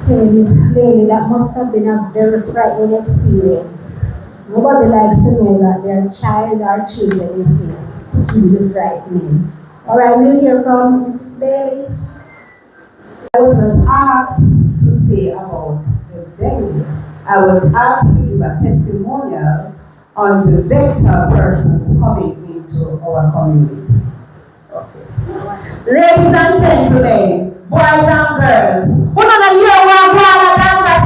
Okay, Miss Lady, that must have been a very frightening experience. Nobody likes to know that their child or children is ill. It's really frightening. All right, we'll hear from Mrs. Bailey. I wasn't asked to say about the dengue. I was asked to give a testimonial on the vector persons coming into our community. Ladies and gentlemen, boys and girls, who know you are one Danvers.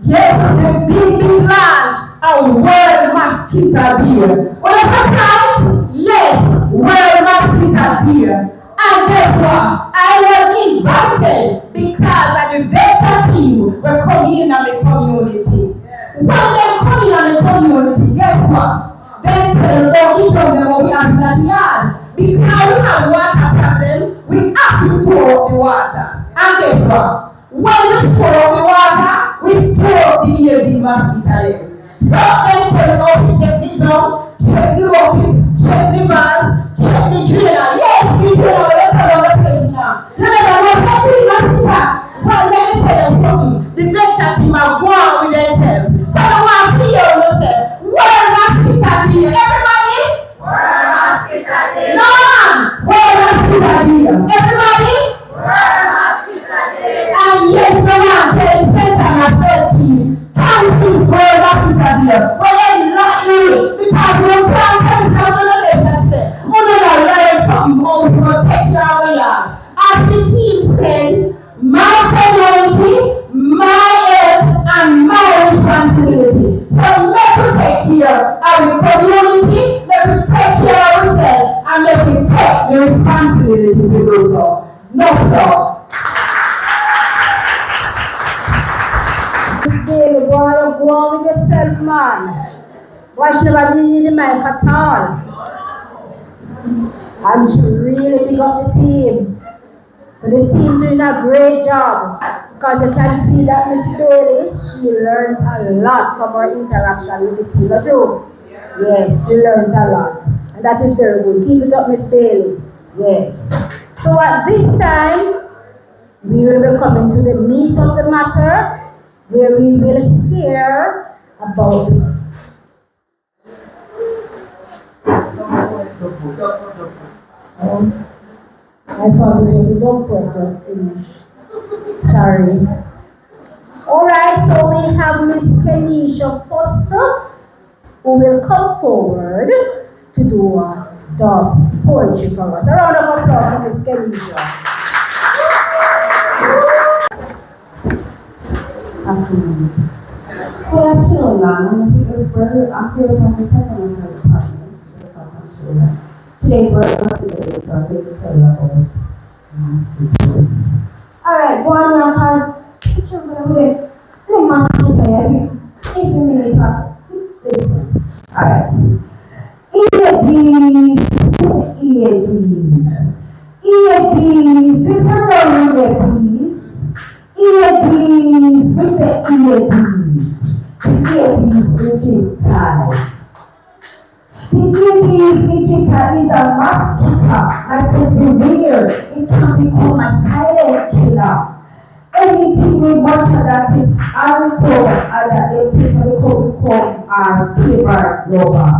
Yes, the big launch of World Mosquito Day. What is surprise? Yes, World Mosquito Day. And guess what? I was invited because of the vector team were coming in the community. When they come in the community, guess what? They tell about each of them what we have in the yard. Because we have water problem, we have to store up the water. And guess what? When we store up the water, we store up the EAD mosquito. So they tell you how to check the drum, check the bucket, check the vase, check the drainer. Yes, the drainer, we don't have a place now. You never know, every mosquito. Well, let me tell you something. The vector team are going with themselves. So I want to hear yourself. World Mosquito Day. Everybody? World Mosquito Day. No, man. World Mosquito Day. Everybody? World Mosquito Day. And yes, no man, tell the center myself team. Thanks to this World Mosquito Day. Well, it's not you. Because we can't come to the left today. We're going to learn something more to protect your yard. As the team said, my community, my health, and my responsibility. So let me take care of the community, let me take care of ourselves, and let me take the responsibility to do so. No problem. Miss Bailey, boy, go on with yourself, man. Why should never be in the mic at all? And she really big up the team. So the team doing a great job because you can see that Miss Bailey, she learned a lot from her interaction with the team. Not true? Yes, she learned a lot. And that is very good. Keep it up, Miss Bailey. Yes. So at this time, we will be coming to the meat of the matter where we will hear about the I thought it was a dog work was finished. Sorry. Alright, so we have Miss Kenisha Foster who will come forward to do a dog poetry for us. A round of applause for Miss Kenisha. Afternoon. Good afternoon, ma'am. I'm here from the second department. Today's word is so I'm here to tell you about mosquitoes. Alright, go on now, cause it's over there. Let mosquitoes every minute after. Listen. Alright. EADs, this is not really EADs, we say EADs. EADs digital. The EADs digital is a mosquito. My friends, beware. It can become a silent killer. Anything with water that is alcohol, that they become our favorite lover.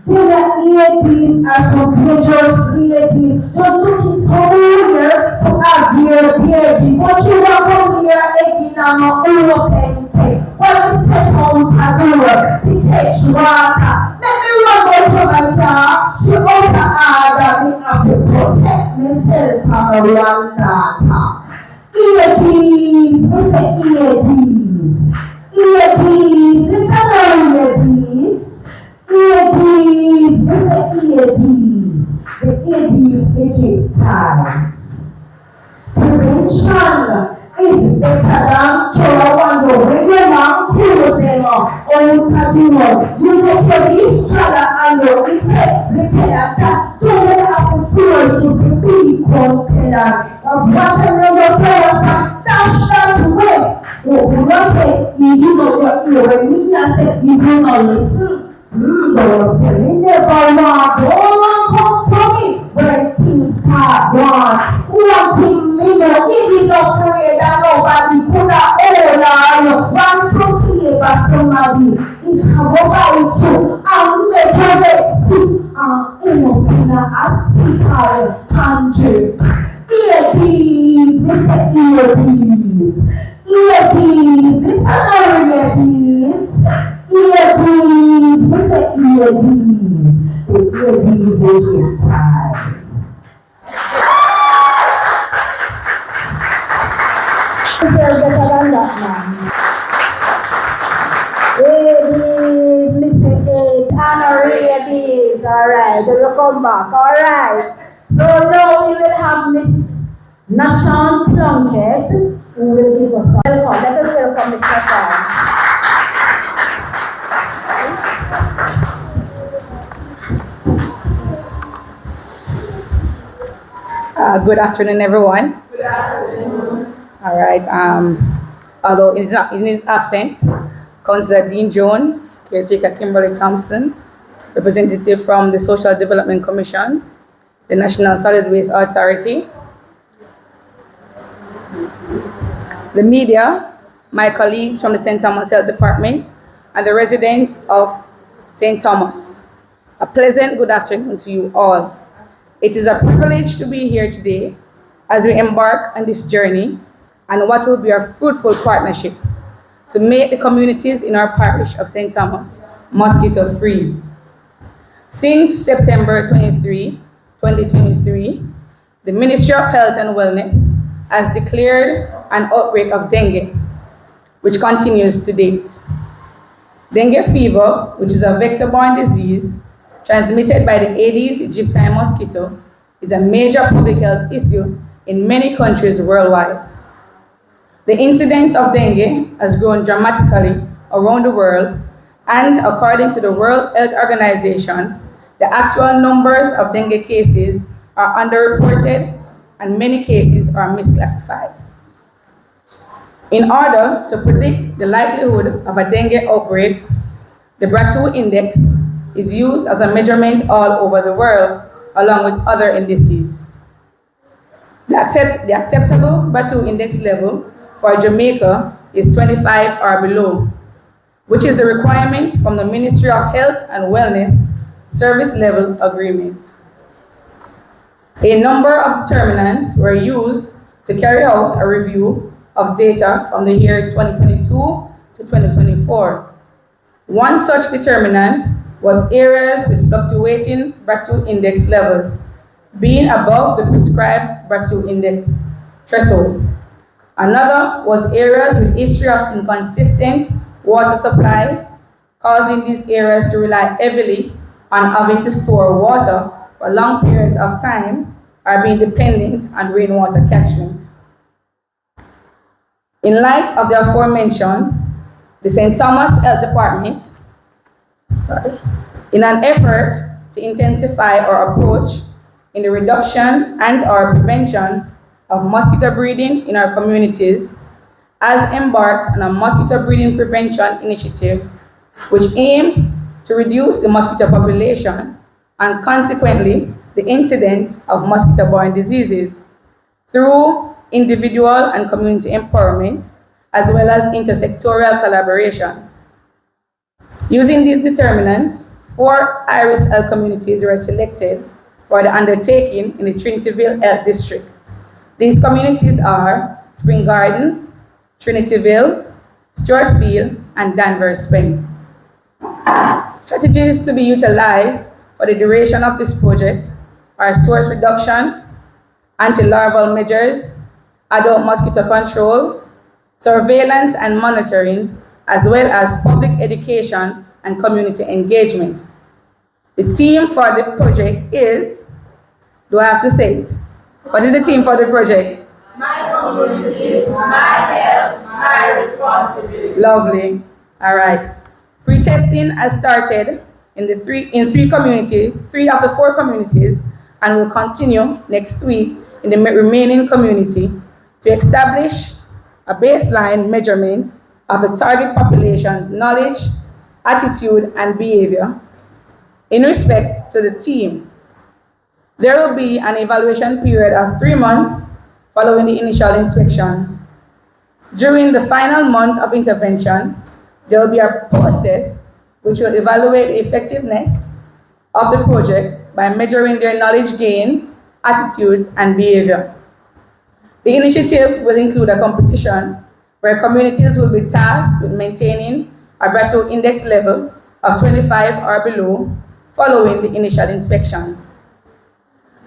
Then the EADs are some dangerous EADs. Just looking somewhere to have their baby. But you don't go here again and not open take. When we step out a door, we catch water. Let me run away from my child. She also had me have to protect myself from the wrong data. EADs, we say EADs. EADs, this is not EADs. EADs, we say EADs. The EADs digital. Prevention is better than cure when you when your mom close them up or you tap you up. Use up your destroyer and your insect repellent. Don't let up the force you to be compelled. Whatever your flowers dash that way. Oh, you don't say you know your ear when me I said you do not listen. Those me never want don't come to me when things start wrong. One thing me know, if he's afraid that nobody could have hold on. Once you favor somebody, it can go by you and make you get sick and end up in a hospital country. Earpiece, Mr. Earpiece. Earpiece, this is not earpiece. Earpiece, Mr. Earpiece. The earpiece is your time. Deserve better than that, man. Ladies, Mr. 8, honorarius. Alright, then we'll come back. Alright. So now we will have Miss Nashon Plunkett, who will give us a welcome. Let us welcome Miss Nashon. Good afternoon, everyone. Good afternoon. All right. Although in his absence, Councillor Dean Jones, caretaker Kimberly Thompson, representative from the Social Development Commission, the National Solid Waste Authority, the media, my colleagues from the St. Thomas Health Department, and the residents of St. Thomas. A pleasant good afternoon to you all. It is a privilege to be here today as we embark on this journey and what will be a fruitful partnership to make the communities in our parish of St. Thomas mosquito-free. Since September 23, 2023, the Ministry of Health and Wellness has declared an outbreak of dengue, which continues to date. Dengue fever, which is a vector-borne disease transmitted by the Aedes aegypti mosquito, is a major public health issue in many countries worldwide. The incidence of dengue has grown dramatically around the world, and according to the World Health Organization, the actual numbers of dengue cases are underreported and many cases are misclassified. In order to predict the likelihood of a dengue outbreak, the BRATU index is used as a measurement all over the world, along with other indices. The acceptable BRATU index level for Jamaica is 25 or below, which is the requirement from the Ministry of Health and Wellness Service Level Agreement. A number of determinants were used to carry out a review of data from the year 2022 to 2024. One such determinant was areas with fluctuating BRATU index levels being above the prescribed BRATU index threshold. Another was areas with history of inconsistent water supply, causing these areas to rely heavily on having to store water for long periods of time or being dependent on rainwater catchment. In light of the aforementioned, the St. Thomas Health Department, in an effort to intensify our approach in the reduction and/or prevention of mosquito breeding in our communities, has embarked on a mosquito breeding prevention initiative which aims to reduce the mosquito population and consequently the incidence of mosquito-borne diseases through individual and community empowerment as well as intersectoral collaborations. Using these determinants, 4 Iris Health communities were selected for the undertaking in the Trinityville Health District. These communities are Spring Garden, Trinityville, Stewartfield, and Danvers, Spen. Strategies to be utilized for the duration of this project are source reduction, anti-larval measures, adult mosquito control, surveillance and monitoring, as well as public education and community engagement. The theme for the project is, do I have to say it? What is the theme for the project? My community, my health, my responsibility. Lovely. All right. Pre-testing has started in three communities, 3 of the 4 communities, and will continue next week in the remaining community to establish a baseline measurement of the target population's knowledge, attitude, and behavior in respect to the team. There will be an evaluation period of 3 months following the initial inspections. During the final month of intervention, There will be a post-test which will evaluate the effectiveness of the project by measuring their knowledge gain, attitudes, and behavior. The initiative will include a competition where communities will be tasked with maintaining a Brattle index level of 25 or below following the initial inspections.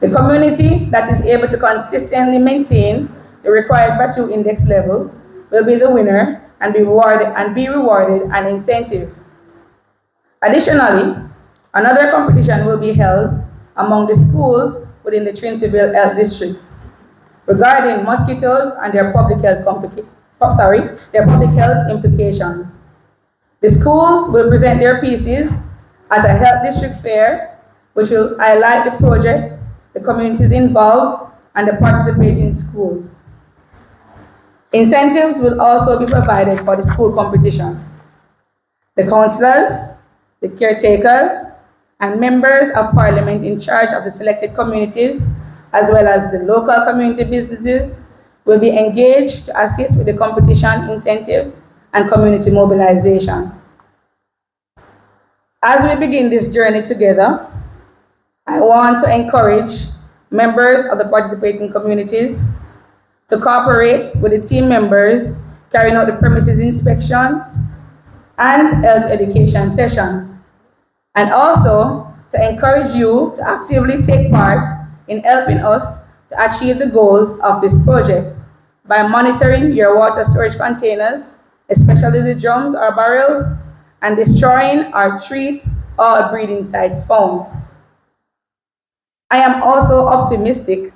The community that is able to consistently maintain the required Brattle index level will be the winner and be rewarded an incentive. Additionally, another competition will be held among the schools within the Trinity-Ville Health District regarding mosquitoes and their public health implications. The schools will present their pieces at a health district fair, which will highlight the project, the communities involved, and the participating schools. Incentives will also be provided for the school competition. The councillors, the caretakers, and members of parliament in charge of the selected communities, as well as the local community businesses, will be engaged to assist with the competition incentives and community mobilization. As we begin this journey together, I want to encourage members of the participating communities to cooperate with the team members carrying out the premises inspections and health education sessions, and also to encourage you to actively take part in helping us to achieve the goals of this project by monitoring your water storage containers, especially the drums or barrels, and destroying or treat all breeding sites found. I am also optimistic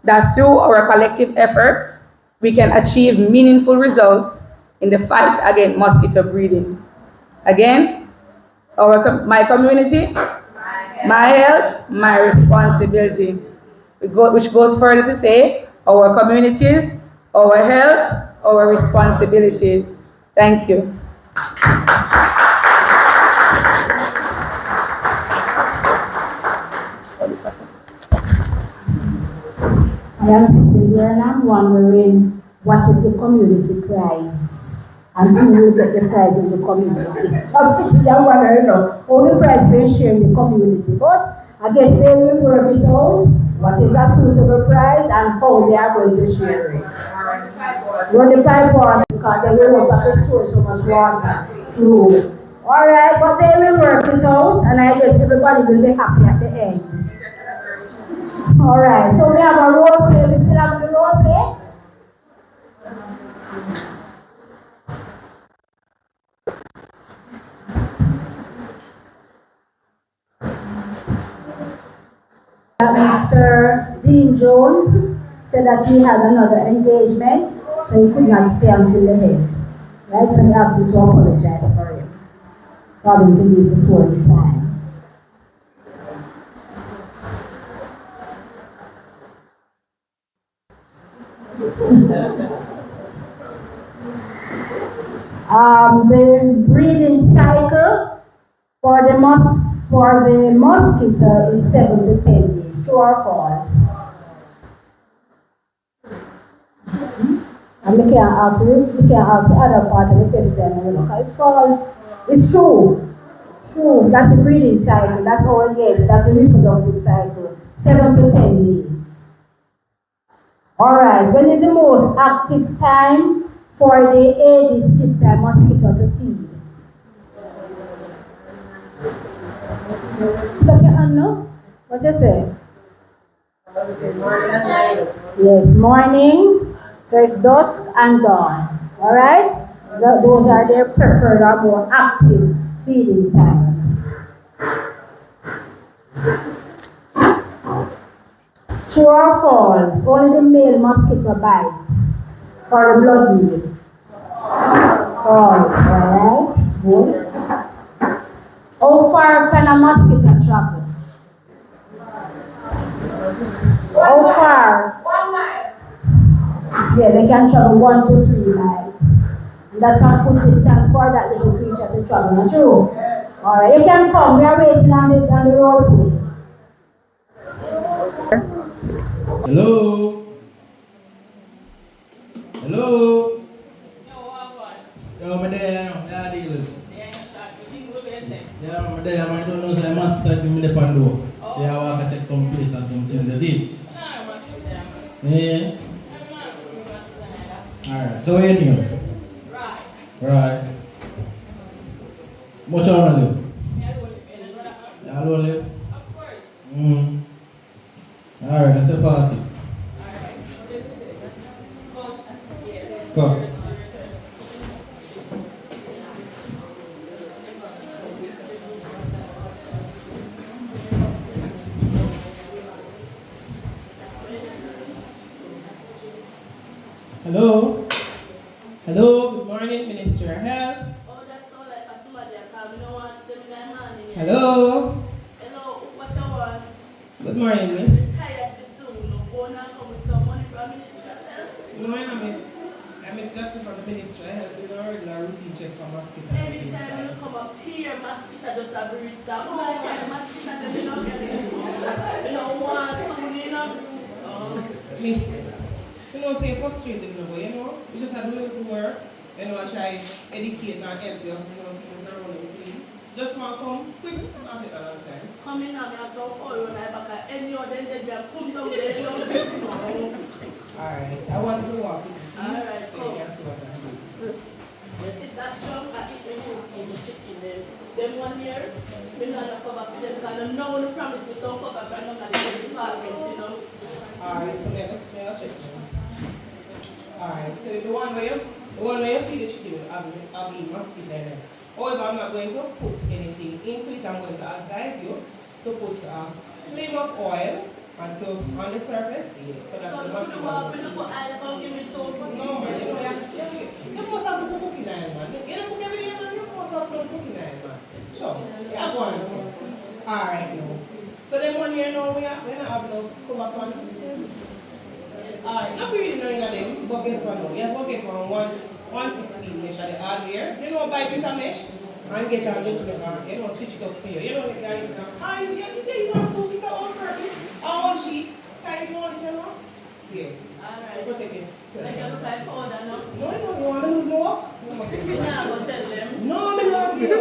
that through our collective efforts, we can achieve meaningful results in the fight against mosquito breeding. Again, my community, my health, my responsibility. Which goes further to say, our communities, our health, our responsibilities. Thank you. I am sitting here and I'm wondering what is the community prize and who will get the prize in the community. I'm sitting here wondering, all the prize being shared in the community, but I guess they will work it out, what is a suitable prize and how they are going to share it. Run the pipe water because they will not have to store so much water through. Alright, but they will work it out and I guess everybody will be happy at the end. Alright, so we have a role play. We still have the role play? Mr. Dean Jones said that he had another engagement, so he could not stay until the end. Right, so he asked me to apologize for him, for having to leave before the time. The breeding cycle for the mosquito is 7 to 10 days. True or false? And we can't ask the other part of the question because it's false. It's true. True. That's the breeding cycle. That's all it is. That's the reproductive cycle. 7 to 10 days. Alright, when is the most active time for the Aedes aegypti mosquito to feed? Put up your hand now. What you say? Yes, morning. So it's dusk and dawn. Alright? Those are their preferred or more active feeding times. True or false? Only the male mosquito bites or the blood meal. False, alright? Good. How far can a mosquito travel? How far? 1 mile. Yeah, they can travel 1 to 3 miles. And that's a good distance for that little creature to travel, not true? Alright, you can come. We are waiting on the road play. Hello? Hello? Yo, my dad, how you doing? Yeah, I'm there. I don't know. So I must start with the pando. Yeah, I want to check some place and some things. That's it. Yeah. Alright. So where you new? Right. Much I want to live? Yeah, I don't live. Alright, let's say 40. Go. Hello? Hello, good morning, Minister of Health. Oh, that's all like a somebody I call. No one see them in their morning. Hello? Hello, what you want? Good morning, Miss. I'm tired of the soon. No, go and come with some money from Ministry of Health. Good morning, I'm Miss Jackson from the Ministry of Health. We don't regular routine check for mosquito. Anytime you come up here, mosquito just have to reach that. Oh, I can't mosquito, them you don't get it. You don't want soon, you know? Miss, you know, say frustrated, but you know, you just have to do work, you know, and try educate and help you, you know, things are running clean. Just want to come quick, not take a long time. Come in and I'm so cold when I back at any other day, they come down there, you know? Alright, I want to walk with you. Alright, so you can see what I'm doing. You see that junk, I eat the skin, the chicken, them 1 year, we know the cover for them, because no one promised me some cover for none of the department, you know? Alright, so let's check some. Alright, so the one where you feed the chicken I'll be mosquito in there. However, I'm not going to put anything into it. I'm going to advise you to put a flame of oil on the surface. Yes, so that the mosquito will put oil, give me two. No, man, you must have to put cooking oil, man. You don't cook every day, man. You must have some cooking oil, man. Sure. Yeah, go on. Alright, now. So then 1 year now, we're not having no come up on. Alright, not really knowing of them, but guess what now? You have to get one 116 mesh at the hardware. You know, buy this a mesh and get on just you know, stitch it up for you. You know, guys, you want to pick a whole curtain, a whole sheet, kind of you know? Yeah. Alright. Protect it. Like you look like powder, no? No, you want to lose more? You're not going to tell them? No, I'm not going to.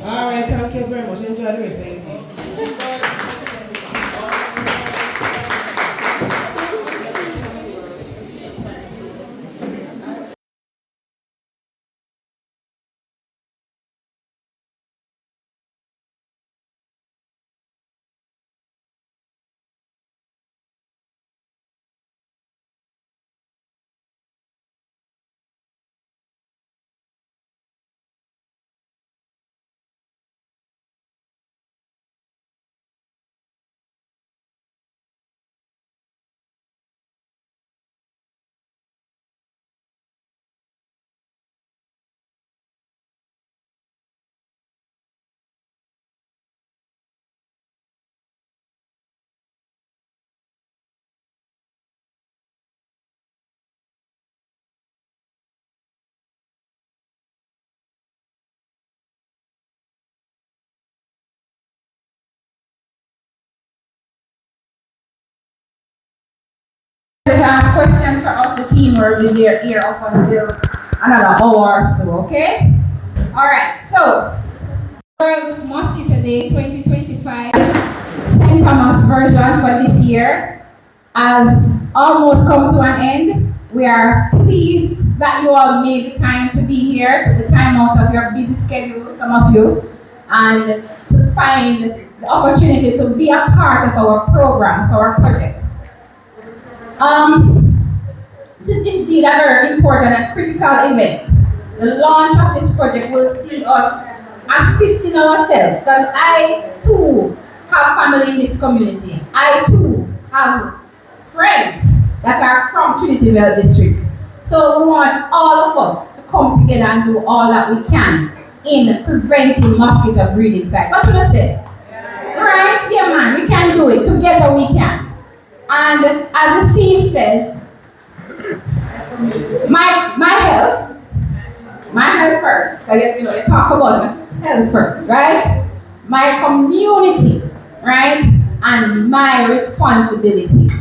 Alright, thank you very much. Enjoy the rest of your day. If you have questions for us, the team will be there here up until another hour or so, okay? Alright, so World Mosquito Day 2025 St. Thomas version for this year has almost come to an end. We are pleased that you all made the time to be here, took the time out of your busy schedule, some of you, and to find the opportunity to be a part of our program, of our project. This is indeed a very important and critical event. The launch of this project will see us assisting ourselves, because I too have family in this community. I too have friends that are from Trinityville district. So we want all of us to come together and do all that we can in preventing mosquito breeding sites. What should I say? Right? Yeah, man, we can do it. Together we can. And as the theme says, my health first. You know, they talk about health first, right? My community, right? And my responsibility.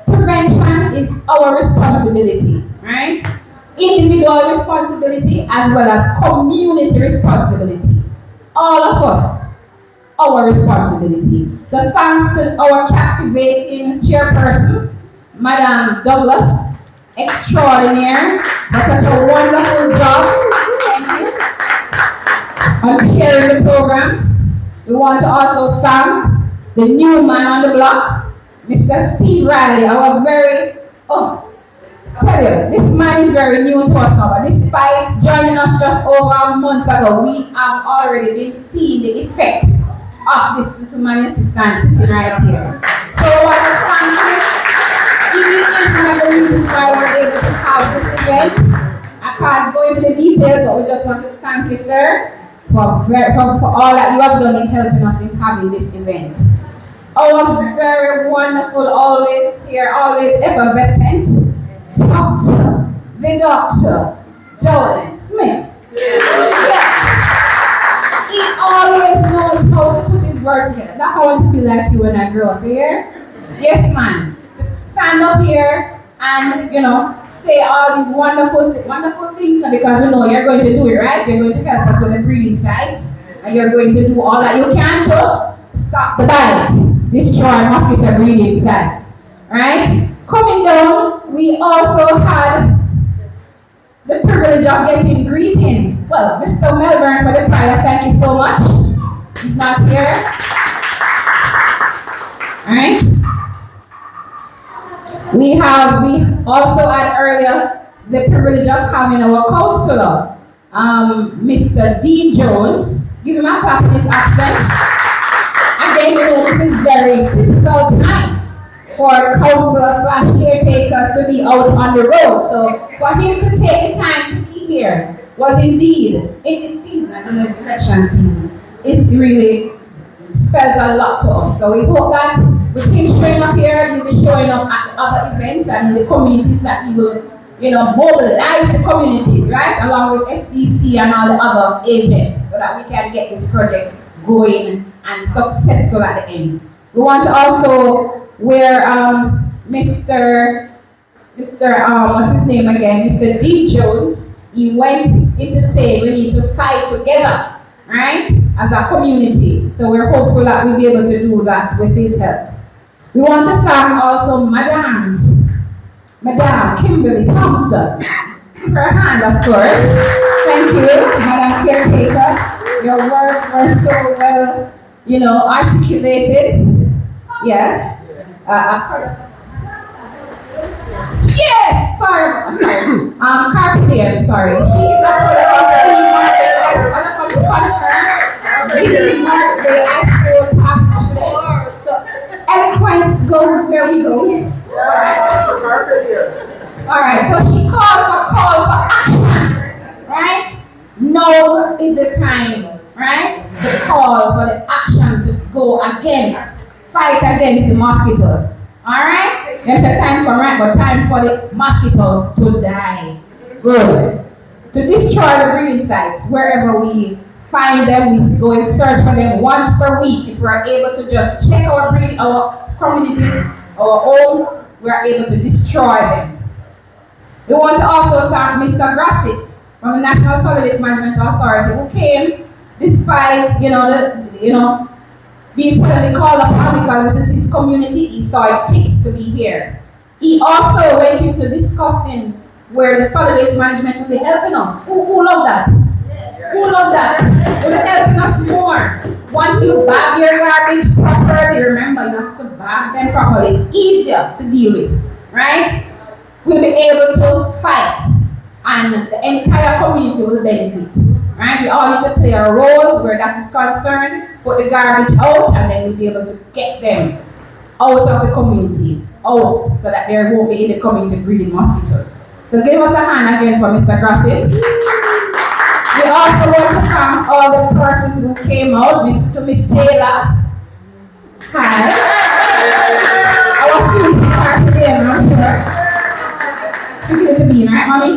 Prevention is our responsibility, right? individual responsibility as well as community responsibility. All of us, our responsibility. The thanks to our captivating chairperson, Madam Douglas, extraordinaire, for such a wonderful job. Thank you. On chairing the program. We want to also thank the new man on the block, Mr. Steve Riley, our very, tell you, this man is very new to us now, but despite joining us just over a month ago, we have already been seeing the effects of this little man assistant sitting right here. So I want to thank you. He is one of the reasons why we're able to have this event. I can't go into the details, but we just want to thank you, sir, for all that you have done in helping us in having this event. Our very wonderful, always here, always effervescent, Doctor, the Doctor, Joel Smith. Yes. He always knows how to put his words together. That's how I want to be like you when I grow up here. Yes, man. To stand up here and, say all these wonderful things because we know you're going to do it, right? You're going to help us with the breeding sites, and you're going to do all that you can to stop the bites, destroy mosquito breeding sites, right? Coming down, we also had the privilege of getting greetings. Well, Mr. Melbourne for the prior, thank you so much. He's not here. All right. We also had earlier the privilege of having our counselor, Mr. Dean Jones. Give him a clap in his absence. Again, this is very critical time for the counselors / caretakers to be out on the road. So for him to take the time to be here was indeed, in this season, it's election season, it really spells a lot to us. So we hope that with him showing up here, he'll be showing up at other events and in the communities that he will, mobilize the communities, right? Along with SDC and all the other agents so that we can get this project going and successful at the end. We want to also where Mr. What's his name again? Mr. D. Jones, he went in to say we need to fight together, right? As a community. So we're hopeful that we'll be able to do that with his help. We want to thank also Madam Kimberly Thompson. Give her a hand, of course. Thank you, Madam Caretaker. Your words were so well, articulated. Yes. Yes, sorry. Carpenter, sorry. She's a I just want to confirm. High school past student. So eloquence goes where we goes. Alright, so she called for action. Right? Now is the time, right? To call for the action to go fight against the mosquitoes. Alright? There's a time for but time for the mosquitoes to die. Good. To destroy the breeding sites, wherever we find them, we go and search for them once per week. If we're able to just check our communities, our homes, we're able to destroy them. We want to also thank Mr. Grassit from the National Solid Management Authority who came despite, being suddenly called upon because this is his community, he saw it fit to be here. He also went into discussing where the solid waste management will be helping us. Who love that? Who love that? It will be helping us more. Once you bag your garbage properly, remember you have to bag them properly. It's easier to deal with, right? We'll be able to fight and the entire community will benefit. Right? We all need to play a role where that is concerned, put the garbage out, and then we'll be able to get them out of the community, out, so that there won't be in the community breeding mosquitoes. So give us a hand again for Mr. Grassit. We also want to thank all the persons who came out, to Miss Taylor. Hi. Our future part today, I'm sure. You give it to me, right, Mommy?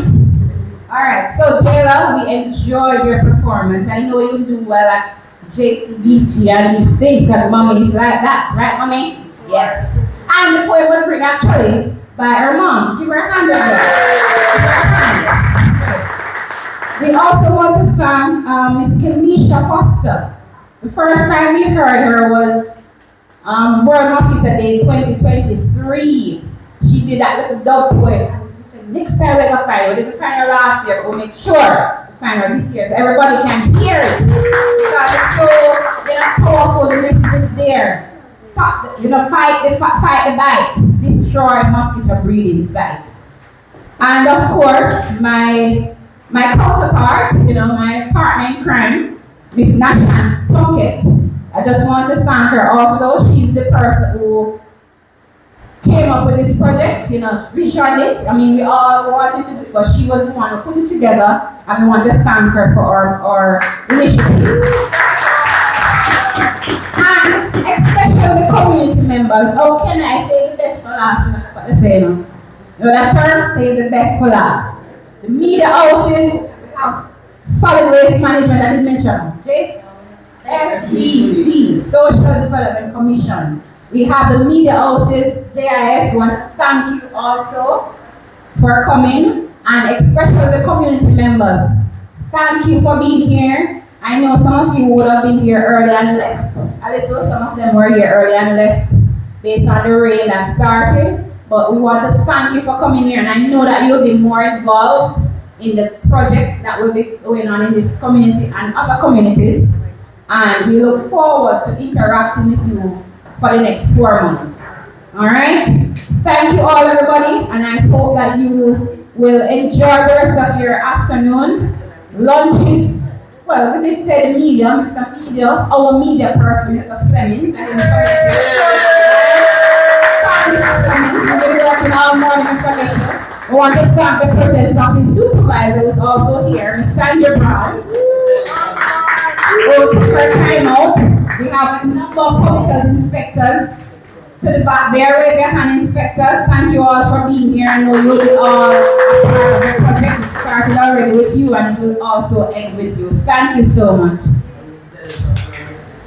Alright, so Taylor, we enjoyed your performance. I know you do well at JCBC and these things because Mommy is like that, right, Mommy? Yes. And the poem was written actually by her mom. Give her a hand up there. Give her a hand. We also want to thank Miss Kemisha Foster. The first time we heard her was World Mosquito Day 2023. She did that little dub poem. And we said, next time we're going to find her. We didn't find her last year, but we'll make sure we find her this year so everybody can hear it. Because it's so powerful, the message is there. Stop, fight the bite, destroy mosquito breeding sites. And of course, my counterpart, my partner in crime, Miss Nashan Plunkett. I just want to thank her also. She's the person who came up with this project, visioned it. I mean, we all wanted to do it, but she was the one who put it together, and we want to thank her for our initiative. And especially the community members. How can I say the best for last? That's what they say, that term, say the best for last. The media houses have solid waste management, I didn't mention. SEC, Social Development Commission. We have the media houses, JIS. We want to thank you also for coming, and especially the community members. Thank you for being here. I know some of you would have been here early and left. A little, some of them were here early and left based on the rain that started. But we want to thank you for coming here, and I know that you'll be more involved in the project that will be going on in this community and other communities. And we look forward to interacting with you for the next 4 months. All right? Thank you all, everybody, and I hope that you will enjoy the rest of your afternoon. Lunches, well, we did say the media, Mr. Media, our media person, Mr. Fleming. I didn't forget you. Working all morning and forget. I want to thank the presence of the supervisor who is also here, Ms. Sandra Brown. We'll take our time out. We have a number of public health inspectors to the back there, wave your hand inspectors. Thank you all for being here. I know you'll be all a part of the project. It started already with you and it will also end with you. Thank you so much.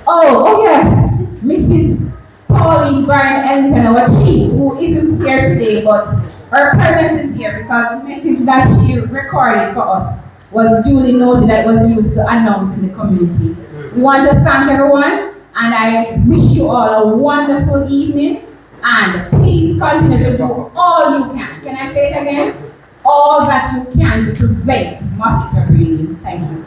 Oh yes, Mrs. Pauline Brian Ellington, our chief, who isn't here today, but her presence is here because the message that she recorded for us was duly noted that was used to announce in the community. We want to thank everyone, and I wish you all a wonderful evening, and please continue to do all you can. Can I say it again? All that you can to prevent mosquito breeding. Thank you.